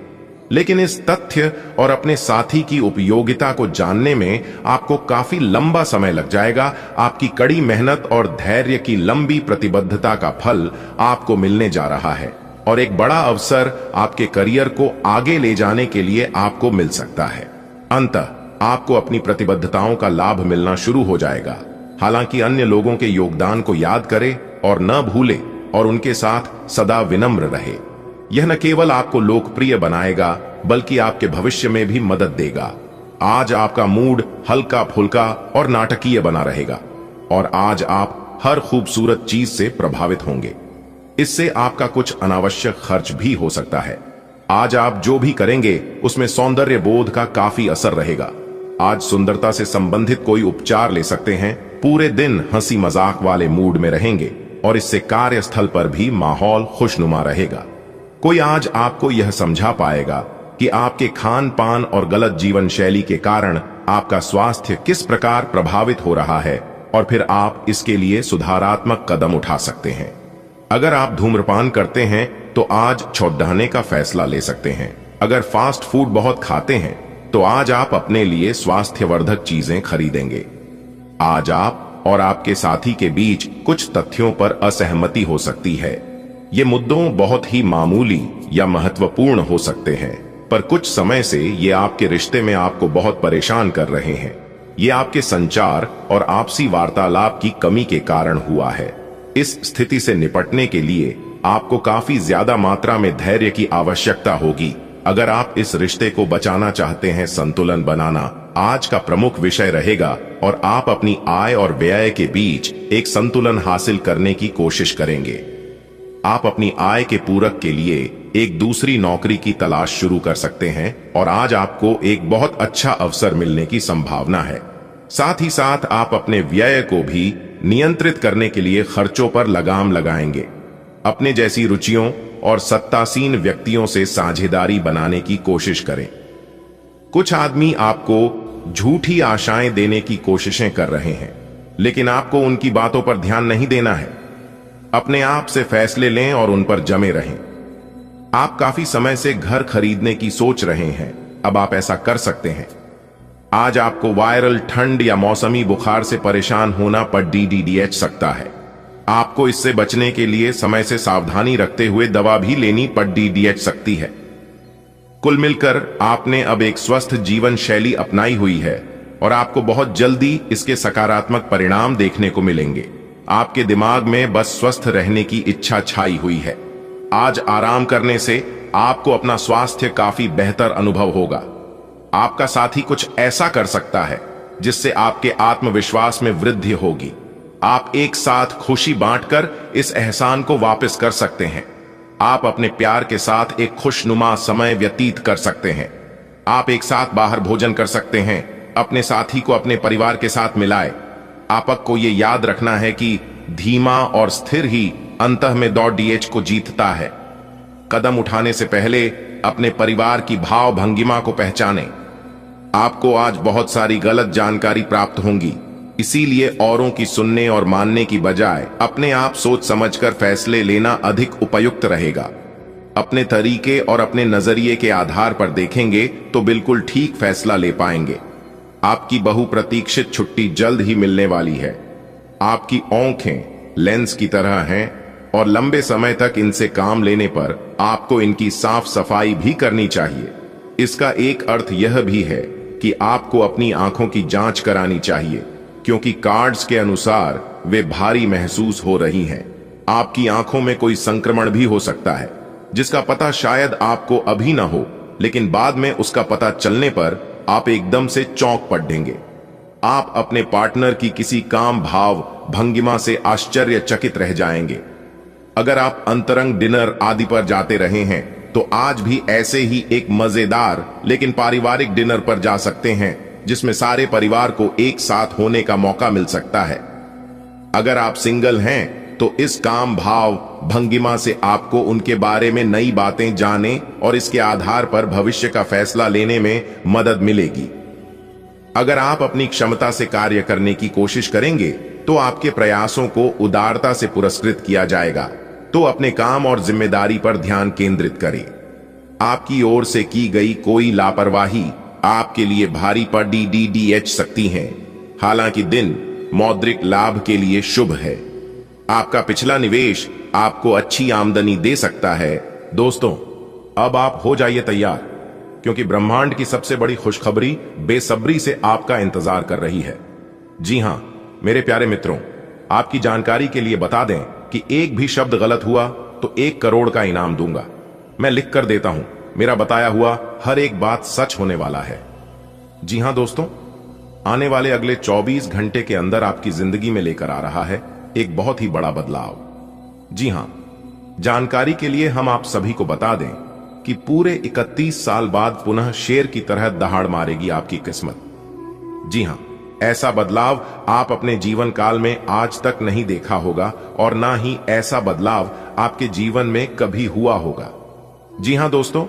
लेकिन इस तथ्य और अपने साथी की उपयोगिता को जानने में आपको काफी लंबा समय लग जाएगा। आपकी कड़ी मेहनत और धैर्य की लंबी प्रतिबद्धता का फल आपको मिलने जा रहा है और एक बड़ा अवसर आपके करियर को आगे ले जाने के लिए आपको मिल सकता है। अंततः आपको अपनी प्रतिबद्धताओं का लाभ मिलना शुरू हो जाएगा। हालांकि अन्य लोगों के योगदान को याद करें और न भूले और उनके साथ सदा विनम्र रहे। यह न केवल आपको लोकप्रिय बनाएगा बल्कि आपके भविष्य में भी मदद देगा। आज आपका मूड हल्का फुल्का और नाटकीय बना रहेगा और आज आप हर खूबसूरत चीज से प्रभावित होंगे। इससे आपका कुछ अनावश्यक खर्च भी हो सकता है। आज आप जो भी करेंगे उसमें सौंदर्य बोध का काफी असर रहेगा। आज सुंदरता से संबंधित कोई उपचार ले सकते हैं। पूरे दिन हंसी मजाक वाले मूड में रहेंगे और इससे कार्यस्थल पर भी माहौल खुशनुमा रहेगा। कोई आज आपको यह समझा पाएगा कि आपके खान पान और गलत जीवन शैली के कारण आपका स्वास्थ्य किस प्रकार प्रभावित हो रहा है और फिर आप इसके लिए सुधारात्मक कदम उठा सकते हैं। अगर आप धूम्रपान करते हैं तो आज छुड़ाने का फैसला ले सकते हैं। अगर फास्ट फूड बहुत खाते हैं तो आज आप अपने लिए स्वास्थ्यवर्धक चीजें खरीदेंगे। आज आप और आपके साथी के बीच कुछ तथ्यों पर असहमति हो सकती है। ये मुद्दों बहुत ही मामूली या महत्वपूर्ण हो सकते हैं, पर कुछ समय से ये आपके रिश्ते में आपको बहुत परेशान कर रहे हैं। ये आपके संचार और आपसी वार्तालाप की कमी के कारण हुआ है। इस स्थिति से निपटने के लिए आपको काफी ज्यादा मात्रा में धैर्य की आवश्यकता होगी। अगर आप इस रिश्ते को बचाना चाहते हैं, संतुलन बनाना आज का प्रमुख विषय रहेगा और आप अपनी आय और व्यय के बीच एक संतुलन हासिल करने की कोशिश करेंगे। आप अपनी आय के पूरक के लिए एक दूसरी नौकरी की तलाश शुरू कर सकते हैं और आज आपको एक बहुत अच्छा अवसर मिलने की संभावना है। साथ ही साथ आप अपने व्यय को भी नियंत्रित करने के लिए खर्चों पर लगाम लगाएंगे। अपने जैसी रुचियों और सत्तासीन व्यक्तियों से साझेदारी बनाने की कोशिश करें। कुछ आदमी आपको झूठी आशाएं देने की कोशिशें कर रहे हैं, लेकिन आपको उनकी बातों पर ध्यान नहीं देना है। अपने आप से फैसले लें और उन पर जमे रहें। आप काफी समय से घर खरीदने की सोच रहे हैं, अब आप ऐसा कर सकते हैं। आज आपको वायरल ठंड या मौसमी बुखार से परेशान होना पर DDDH सकता है। आपको इससे बचने के लिए समय से सावधानी रखते हुए दवा भी लेनी पड़ DDH सकती है। कुल मिलकर आपने अब एक स्वस्थ जीवन शैली अपनाई हुई है और आपको बहुत जल्दी इसके सकारात्मक परिणाम देखने को मिलेंगे। आपके दिमाग में बस स्वस्थ रहने की इच्छा छाई हुई है। आज आराम करने से आपको अपना स्वास्थ्य काफी बेहतर अनुभव होगा। आपका साथी कुछ ऐसा कर सकता है जिससे आपके आत्मविश्वास में वृद्धि होगी। आप एक साथ खुशी बांटकर इस एहसान को वापस कर सकते हैं। आप अपने प्यार के साथ एक खुशनुमा समय व्यतीत कर सकते हैं। आप एक साथ बाहर भोजन कर सकते हैं। अपने साथी को अपने परिवार के साथ मिलाए। आपको ये याद रखना है कि धीमा और स्थिर ही अंतः में दौड़ डीएच को जीतता है। कदम उठाने से पहले अपने परिवार की भाव भंगिमा को पहचानें। आपको आज बहुत सारी गलत जानकारी प्राप्त होंगी, इसीलिए औरों की सुनने और मानने की बजाय अपने आप सोच समझकर फैसले लेना अधिक उपयुक्त रहेगा। अपने तरीके और अपने नजरिए के आधार पर देखेंगे तो बिल्कुल ठीक फैसला ले पाएंगे। आपकी बहुप्रतीक्षित छुट्टी जल्द ही मिलने वाली है। आपकी आंखें लेंस की तरह हैं और लंबे समय तक इनसे काम लेने पर आपको इनकी साफ सफाई भी करनी चाहिए। इसका एक अर्थ यह भी है कि आपको अपनी आंखों की जांच करानी चाहिए, क्योंकि कार्ड्स के अनुसार वे भारी महसूस हो रही हैं। आपकी आंखों में कोई संक्रमण भी हो सकता है, जिसका पता शायद आपको अभी ना हो, लेकिन बाद में उसका पता चलने पर आप एकदम से चौंक पड़ेंगे। आप अपने पार्टनर की किसी काम भाव भंगिमा से आश्चर्यचकित रह जाएंगे। अगर आप अंतरंग डिनर आदि पर जाते रहे हैं तो आज भी ऐसे ही एक मजेदार लेकिन पारिवारिक डिनर पर जा सकते हैं, जिसमें सारे परिवार को एक साथ होने का मौका मिल सकता है। अगर आप सिंगल हैं तो इस काम भाव भंगिमा से आपको उनके बारे में नई बातें जाने और इसके आधार पर भविष्य का फैसला लेने में मदद मिलेगी। अगर आप अपनी क्षमता से कार्य करने की कोशिश करेंगे तो आपके प्रयासों को उदारता से पुरस्कृत किया जाएगा। तो अपने काम और जिम्मेदारी पर ध्यान केंद्रित करें। आपकी ओर से की गई कोई लापरवाही आपके लिए भारी पड़ डीडीएच सकती है। हालांकि दिन मौद्रिक लाभ के लिए शुभ है। आपका पिछला निवेश आपको अच्छी आमदनी दे सकता है। दोस्तों, अब आप हो जाइए तैयार, क्योंकि ब्रह्मांड की सबसे बड़ी खुशखबरी बेसब्री से आपका इंतजार कर रही है। जी हां मेरे प्यारे मित्रों, आपकी जानकारी के लिए बता दें कि एक भी शब्द गलत हुआ तो 1 करोड़ का इनाम दूंगा। मैं लिख कर देता हूं, मेरा बताया हुआ हर एक बात सच होने वाला है। जी हां दोस्तों, आने वाले अगले 24 घंटे के अंदर आपकी जिंदगी में लेकर आ रहा है एक बहुत ही बड़ा बदलाव। जी हां, जानकारी के लिए हम आप सभी को बता दें कि पूरे 31 साल बाद पुनः शेर की तरह दहाड़ मारेगी आपकी किस्मत। जी हां, ऐसा बदलाव आप अपने जीवन काल में आज तक नहीं देखा होगा और ना ही ऐसा बदलाव आपके जीवन में कभी हुआ होगा। जी हां दोस्तों,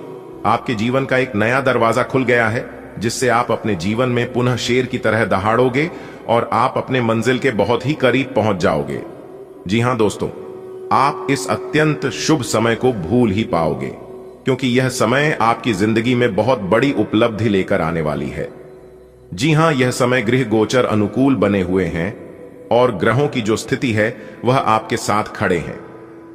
आपके जीवन का एक नया दरवाजा खुल गया है, जिससे आप अपने जीवन में पुनः शेर की तरह दहाड़ोगे और आप अपने मंजिल के बहुत ही करीब पहुंच जाओगे। जी हां दोस्तों, आप इस अत्यंत शुभ समय को भूल ही पाओगे, क्योंकि यह समय आपकी जिंदगी में बहुत बड़ी उपलब्धि लेकर आने वाली है। जी हां, यह समय गृह गोचर अनुकूल बने हुए हैं और ग्रहों की जो स्थिति है वह आपके साथ खड़े हैं।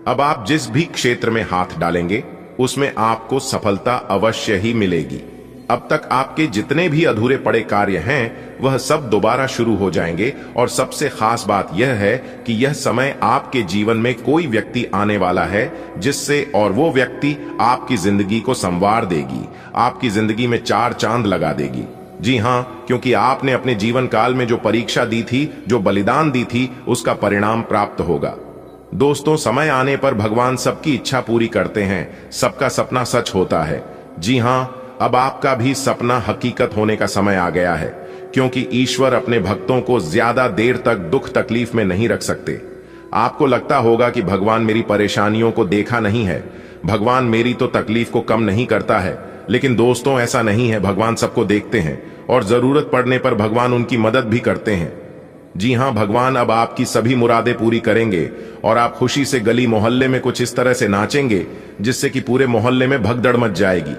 अब आप जिस भी क्षेत्र में हाथ डालेंगे उसमें आपको सफलता अवश्य ही मिलेगी। अब तक आपके जितने भी अधूरे पड़े कार्य हैं वह सब दोबारा शुरू हो जाएंगे। और सबसे खास बात यह है कि यह समय आपके जीवन में कोई व्यक्ति आने वाला है जिससे और वो व्यक्ति आपकी जिंदगी को संवार देगी, आपकी जिंदगी में 4 चांद लगा देगी। जी हां, क्योंकि आपने अपने जीवन काल में जो परीक्षा दी थी, जो बलिदान दी थी, उसका परिणाम प्राप्त होगा। दोस्तों, समय आने पर भगवान सबकी इच्छा पूरी करते हैं, सबका सपना सच होता है। जी हां, अब आपका भी सपना हकीकत होने का समय आ गया है, क्योंकि ईश्वर अपने भक्तों को ज्यादा देर तक दुख तकलीफ में नहीं रख सकते। आपको लगता होगा कि भगवान मेरी परेशानियों को देखा नहीं है, भगवान मेरी तो तकलीफ को कम नहीं करता है। लेकिन दोस्तों, ऐसा नहीं है। भगवान सबको देखते हैं और जरूरत पड़ने पर भगवान उनकी मदद भी करते हैं। जी हां, भगवान अब आपकी सभी मुरादें पूरी करेंगे और आप खुशी से गली मोहल्ले में कुछ इस तरह से नाचेंगे जिससे कि पूरे मोहल्ले में भगदड़ मच जाएगी।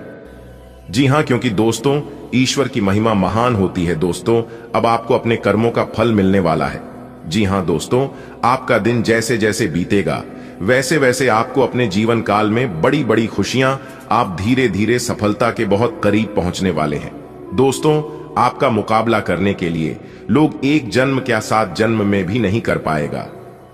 जी हां, क्योंकि दोस्तों, ईश्वर की महिमा महान होती है। दोस्तों, अब आपको अपने कर्मों का फल मिलने वाला है। जी हां दोस्तों, आपका दिन जैसे जैसे बीतेगा वैसे वैसे आपको अपने जीवन काल में बड़ी बड़ी खुशियां, आप धीरे धीरे सफलता के बहुत करीब पहुंचने वाले हैं। दोस्तों, आपका मुकाबला करने के लिए लोग एक जन्म क्या 7 जन्म में भी नहीं कर पाएगा,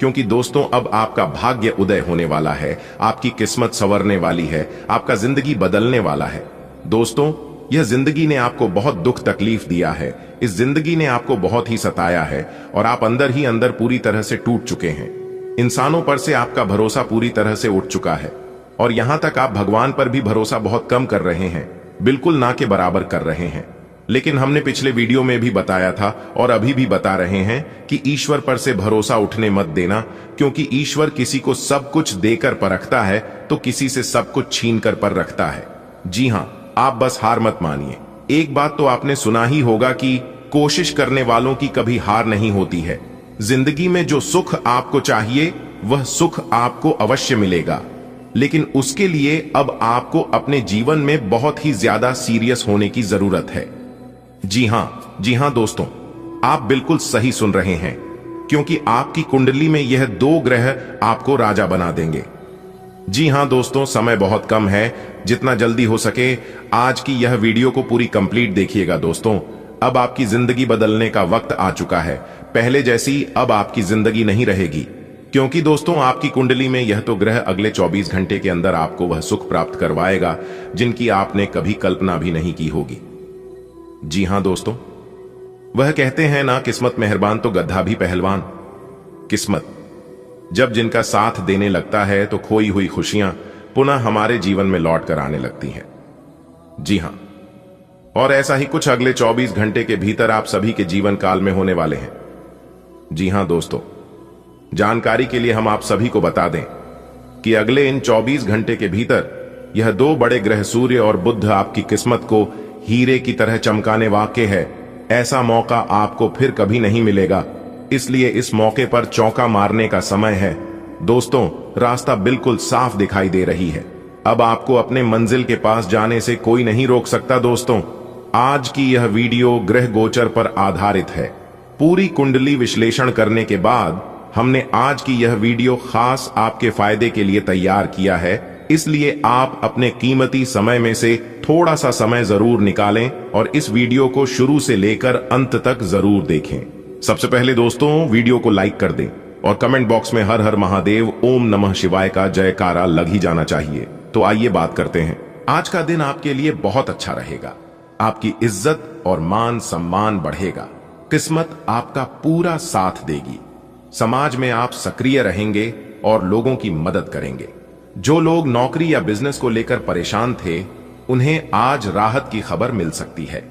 क्योंकि दोस्तों अब आपका भाग्य उदय होने वाला है, आपकी किस्मत संवरने वाली है, आपका जिंदगी बदलने वाला है। दोस्तों, यह जिंदगी ने आपको बहुत दुख तकलीफ दिया है, इस जिंदगी ने आपको बहुत ही सताया है और आप अंदर ही अंदर पूरी तरह से टूट चुके हैं। इंसानों पर से आपका भरोसा पूरी तरह से उठ चुका है। और यहां तक आप भगवान पर भी भरोसा बहुत कम कर रहे हैं, बिल्कुल ना के बराबर कर रहे हैं। लेकिन हमने पिछले वीडियो में भी बताया था और अभी भी बता रहे हैं कि ईश्वर पर से भरोसा उठने मत देना, क्योंकि ईश्वर किसी को सब कुछ देकर परखता है तो किसी से सब कुछ छीन कर पर रखता है। जी हां, आप बस हार मत मानिए। एक बात तो आपने सुना ही होगा कि कोशिश करने वालों की कभी हार नहीं होती है। जिंदगी में जो सुख आपको चाहिए वह सुख आपको अवश्य मिलेगा, लेकिन उसके लिए अब आपको अपने जीवन में बहुत ही ज्यादा सीरियस होने की जरूरत है। जी हां दोस्तों, आप बिल्कुल सही सुन रहे हैं, क्योंकि आपकी कुंडली में यह 2 ग्रह आपको राजा बना देंगे। जी हां दोस्तों, समय बहुत कम है, जितना जल्दी हो सके आज की यह वीडियो को पूरी कंप्लीट देखिएगा दोस्तों। अब आपकी जिंदगी बदलने का वक्त आ चुका है। पहले जैसी अब आपकी जिंदगी नहीं रहेगी, क्योंकि दोस्तों आपकी कुंडली में यह तो ग्रह अगले 24 घंटे के अंदर आपको वह सुख प्राप्त करवाएगा जिनकी आपने कभी कल्पना भी नहीं की होगी। जी हां दोस्तों, वह कहते हैं ना, किस्मत मेहरबान तो गधा भी पहलवान। किस्मत जब जिनका साथ देने लगता है तो खोई हुई खुशियां पुनः हमारे जीवन में लौट कर आने लगती हैं। जी हां, और ऐसा ही कुछ अगले 24 घंटे के भीतर आप सभी के जीवन काल में होने वाले हैं। जी हां दोस्तों, जानकारी के लिए हम आप सभी को बता दें कि अगले इन 24 घंटे के भीतर यह 2 बड़े ग्रह सूर्य और बुध आपकी किस्मत को हीरे की तरह चमकाने वाके है। ऐसा मौका आपको फिर कभी नहीं मिलेगा, इसलिए इस मौके पर चौका मारने का समय है। दोस्तों, रास्ता बिल्कुल साफ दिखाई दे रही है। अब आपको अपने मंजिल के पास जाने से कोई नहीं रोक सकता। दोस्तों, आज की यह वीडियो ग्रह गोचर पर आधारित है। पूरी कुंडली विश्लेषण करने के बाद हमने आज की यह वीडियो खास आपके फायदे के लिए तैयार किया है, इसलिए आप अपने कीमती समय में से थोड़ा सा समय जरूर निकालें और इस वीडियो को शुरू से लेकर अंत तक जरूर देखें। सबसे पहले दोस्तों, वीडियो को लाइक कर दें और कमेंट बॉक्स में हर हर महादेव ओम नमः शिवाय का जयकारा लग ही जाना चाहिए। तो आइए बात करते हैं। आज का दिन आपके लिए बहुत अच्छा रहेगा। आपकी इज्जत और मान सम्मान बढ़ेगा। किस्मत आपका पूरा साथ देगी। समाज में आप सक्रिय रहेंगे और लोगों की मदद करेंगे। जो लोग नौकरी या बिजनेस को लेकर परेशान थे, उन्हें आज राहत की खबर मिल सकती है।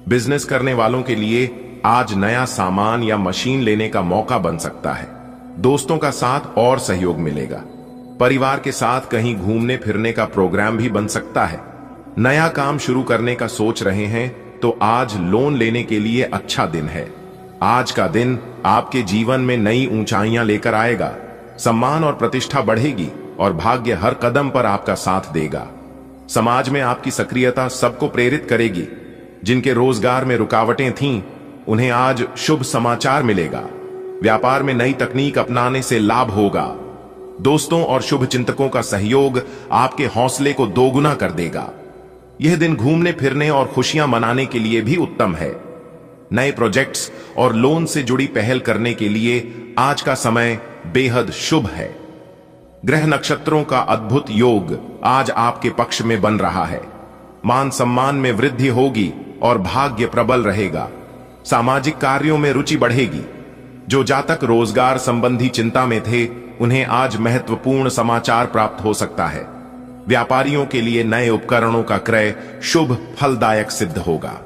बिजनेस करने वालों के लिए आज नया सामान या मशीन लेने का मौका बन सकता है। दोस्तों का साथ और सहयोग मिलेगा। परिवार के साथ कहीं घूमने फिरने का प्रोग्राम भी बन सकता है। नया काम शुरू करने का सोच रहे हैं तो आज लोन लेने के लिए अच्छा दिन है। आज का दिन आपके जीवन में नई ऊंचाइयां लेकर आएगा। सम्मान और प्रतिष्ठा बढ़ेगी और भाग्य हर कदम पर आपका साथ देगा। समाज में आपकी सक्रियता सबको प्रेरित करेगी। जिनके रोजगार में रुकावटें थीं, उन्हें आज शुभ समाचार मिलेगा। व्यापार में नई तकनीक अपनाने से लाभ होगा। दोस्तों और शुभ चिंतकों का सहयोग आपके हौसले को दोगुना कर देगा। यह दिन घूमने फिरने और खुशियां मनाने के लिए भी उत्तम है। नए प्रोजेक्ट्स और लोन से जुड़ी पहल करने के लिए आज का समय बेहद शुभ है। ग्रह नक्षत्रों का अद्भुत योग आज आपके पक्ष में बन रहा है। मान सम्मान में वृद्धि होगी और भाग्य प्रबल रहेगा। सामाजिक कार्यों में रुचि बढ़ेगी। जो जातक रोजगार संबंधी चिंता में थे, उन्हें आज महत्वपूर्ण समाचार प्राप्त हो सकता है। व्यापारियों के लिए नए उपकरणों का क्रय शुभ फलदायक सिद्ध होगा।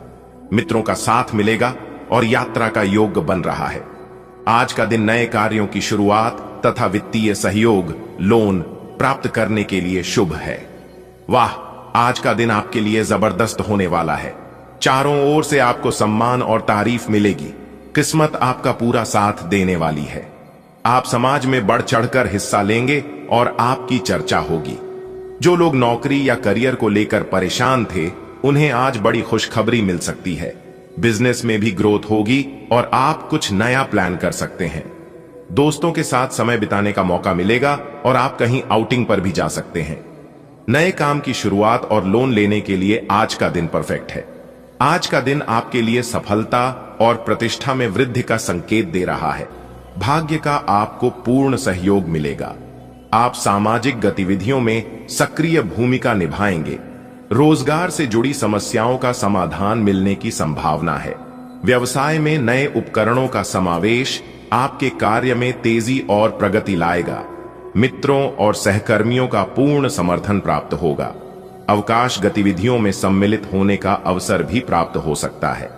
मित्रों का साथ मिलेगा और यात्रा का योग बन रहा है। आज का दिन नए कार्यों की शुरुआत तथा वित्तीय सहयोग, लोन प्राप्त करने के लिए शुभ है। वाह, आज का दिन आपके लिए जबरदस्त होने वाला है। चारों ओर से आपको सम्मान और तारीफ मिलेगी। किस्मत आपका पूरा साथ देने वाली है। आप समाज में बढ़ चढ़कर हिस्सा लेंगे और आपकी चर्चा होगी। जो लोग नौकरी या करियर को लेकर परेशान थे, उन्हें आज बड़ी खुशखबरी मिल सकती है। बिजनेस में भी ग्रोथ होगी और आप कुछ नया प्लान कर सकते हैं। दोस्तों के साथ समय बिताने का मौका मिलेगा और आप कहीं आउटिंग पर भी जा सकते हैं। नए काम की शुरुआत और लोन लेने के लिए आज का दिन परफेक्ट है। आज का दिन आपके लिए सफलता और प्रतिष्ठा में वृद्धि का संकेत दे रहा है। भाग्य का आपको पूर्ण सहयोग मिलेगा। आप सामाजिक गतिविधियों में सक्रिय भूमिका निभाएंगे। रोजगार से जुड़ी समस्याओं का समाधान मिलने की संभावना है। व्यवसाय में नए उपकरणों का समावेश आपके कार्य में तेजी और प्रगति लाएगा। मित्रों और सहकर्मियों का पूर्ण समर्थन प्राप्त होगा। अवकाश गतिविधियों में सम्मिलित होने का अवसर भी प्राप्त हो सकता है।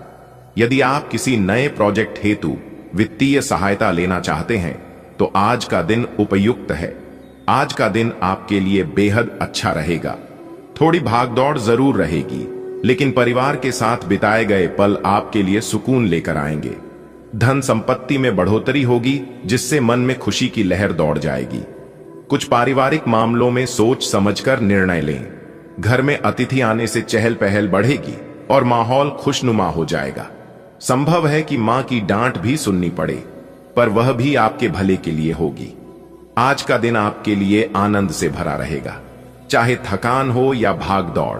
यदि आप किसी नए प्रोजेक्ट हेतु वित्तीय सहायता लेना चाहते हैं तो आज का दिन उपयुक्त है। आज का दिन आपके लिए बेहद अच्छा रहेगा। थोड़ी भागदौड़ जरूर रहेगी, लेकिन परिवार के साथ बिताए गए पल आपके लिए सुकून लेकर आएंगे। धन संपत्ति में बढ़ोतरी होगी, जिससे मन में खुशी की लहर दौड़ जाएगी। कुछ पारिवारिक मामलों में सोच समझकर निर्णय लें। घर में अतिथि आने से चहल पहल बढ़ेगी और माहौल खुशनुमा हो जाएगा। संभव है कि मां की डांट भी सुननी पड़े, पर वह भी आपके भले के लिए होगी। आज का दिन आपके लिए आनंद से भरा रहेगा। चाहे थकान हो या भाग दौड़,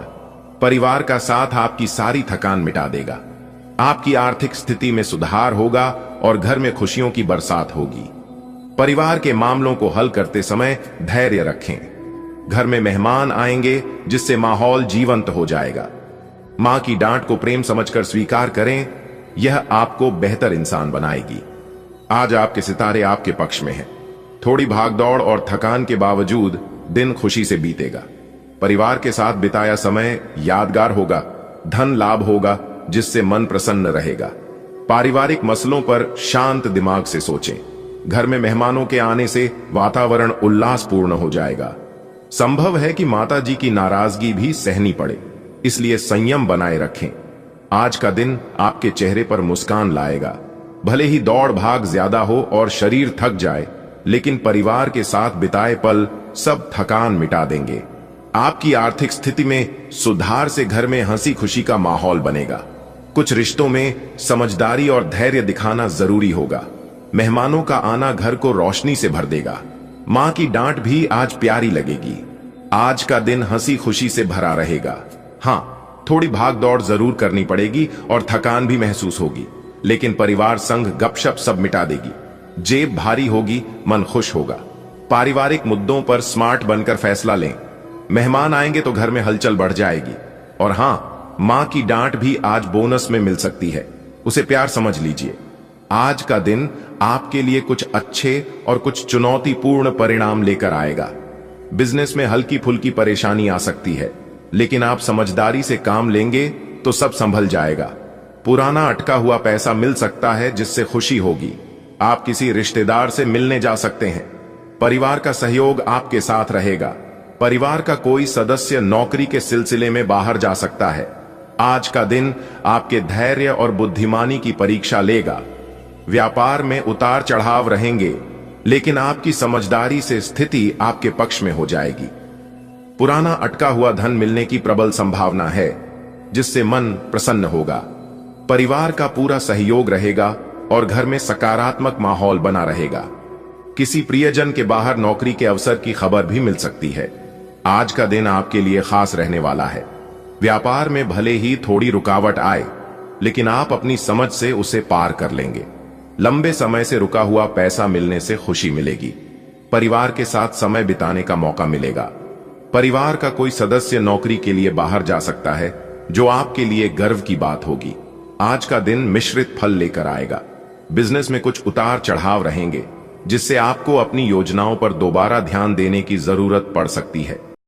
परिवार का साथ आपकी सारी थकान मिटा देगा। आपकी आर्थिक स्थिति में सुधार होगा और घर में खुशियों की बरसात होगी। परिवार के मामलों को हल करते समय धैर्य रखें। घर में मेहमान आएंगे, जिससे माहौल जीवंत हो जाएगा। मां की डांट को प्रेम समझकर स्वीकार करें, यह आपको बेहतर इंसान बनाएगी। आज आपके सितारे आपके पक्ष में हैं। थोड़ी भागदौड़ और थकान के बावजूद दिन खुशी से बीतेगा। परिवार के साथ बिताया समय यादगार होगा। धन लाभ होगा, जिससे मन प्रसन्न रहेगा। पारिवारिक मसलों पर शांत दिमाग से सोचें। घर में मेहमानों के आने से वातावरण उल्लासपूर्ण हो जाएगा। संभव है कि माता जी की नाराजगी भी सहनी पड़े, इसलिए संयम बनाए रखें। आज का दिन आपके चेहरे पर मुस्कान लाएगा। भले ही दौड़ भाग ज्यादा हो और शरीर थक जाए, लेकिन परिवार के साथ बिताए पल सब थकान मिटा देंगे। आपकी आर्थिक स्थिति में सुधार से घर में हंसी खुशी का माहौल बनेगा। कुछ रिश्तों में समझदारी और धैर्य दिखाना जरूरी होगा। मेहमानों का आना घर को रोशनी से भर देगा। मां की डांट भी आज प्यारी लगेगी। आज का दिन हंसी खुशी से भरा रहेगा। हां, थोड़ी भाग दौड़ जरूर करनी पड़ेगी और थकान भी महसूस होगी, लेकिन परिवार संग गपशप सब मिटा देगी। जेब भारी होगी, मन खुश होगा। पारिवारिक मुद्दों पर स्मार्ट बनकर फैसला लें। मेहमान आएंगे तो घर में हलचल बढ़ जाएगी। और हां, मां की डांट भी आज बोनस में मिल सकती है, उसे प्यार समझ लीजिए। आज का दिन आपके लिए कुछ अच्छे और कुछ चुनौतीपूर्ण परिणाम लेकर आएगा। बिजनेस में हल्की फुल्की परेशानी आ सकती है, लेकिन आप समझदारी से काम लेंगे तो सब संभल जाएगा। पुराना अटका हुआ पैसा मिल सकता है, जिससे खुशी होगी। आप किसी रिश्तेदार से मिलने जा सकते हैं। परिवार का सहयोग आपके साथ रहेगा। परिवार का कोई सदस्य नौकरी के सिलसिले में बाहर जा सकता है। आज का दिन आपके धैर्य और बुद्धिमानी की परीक्षा लेगा। व्यापार में उतार चढ़ाव रहेंगे, लेकिन आपकी समझदारी से स्थिति आपके पक्ष में हो जाएगी। पुराना अटका हुआ धन मिलने की प्रबल संभावना है, जिससे मन प्रसन्न होगा। परिवार का पूरा सहयोग रहेगा और घर में सकारात्मक माहौल बना रहेगा। किसी प्रियजन के बाहर नौकरी के अवसर की खबर भी मिल सकती है। आज का दिन आपके लिए खास रहने वाला है। व्यापार में भले ही थोड़ी रुकावट आए, लेकिन आप अपनी समझ से उसे पार कर लेंगे। लंबे समय से रुका हुआ पैसा मिलने से खुशी मिलेगी। परिवार के साथ समय बिताने का मौका मिलेगा। परिवार का कोई सदस्य नौकरी के लिए बाहर जा सकता है, जो आपके लिए गर्व की बात होगी। आज का दिन मिश्रित फल लेकर आएगा। बिजनेस में कुछ उतार चढ़ाव रहेंगे, जिससे आपको अपनी योजनाओं पर दोबारा ध्यान देने की जरूरत पड़ सकती है।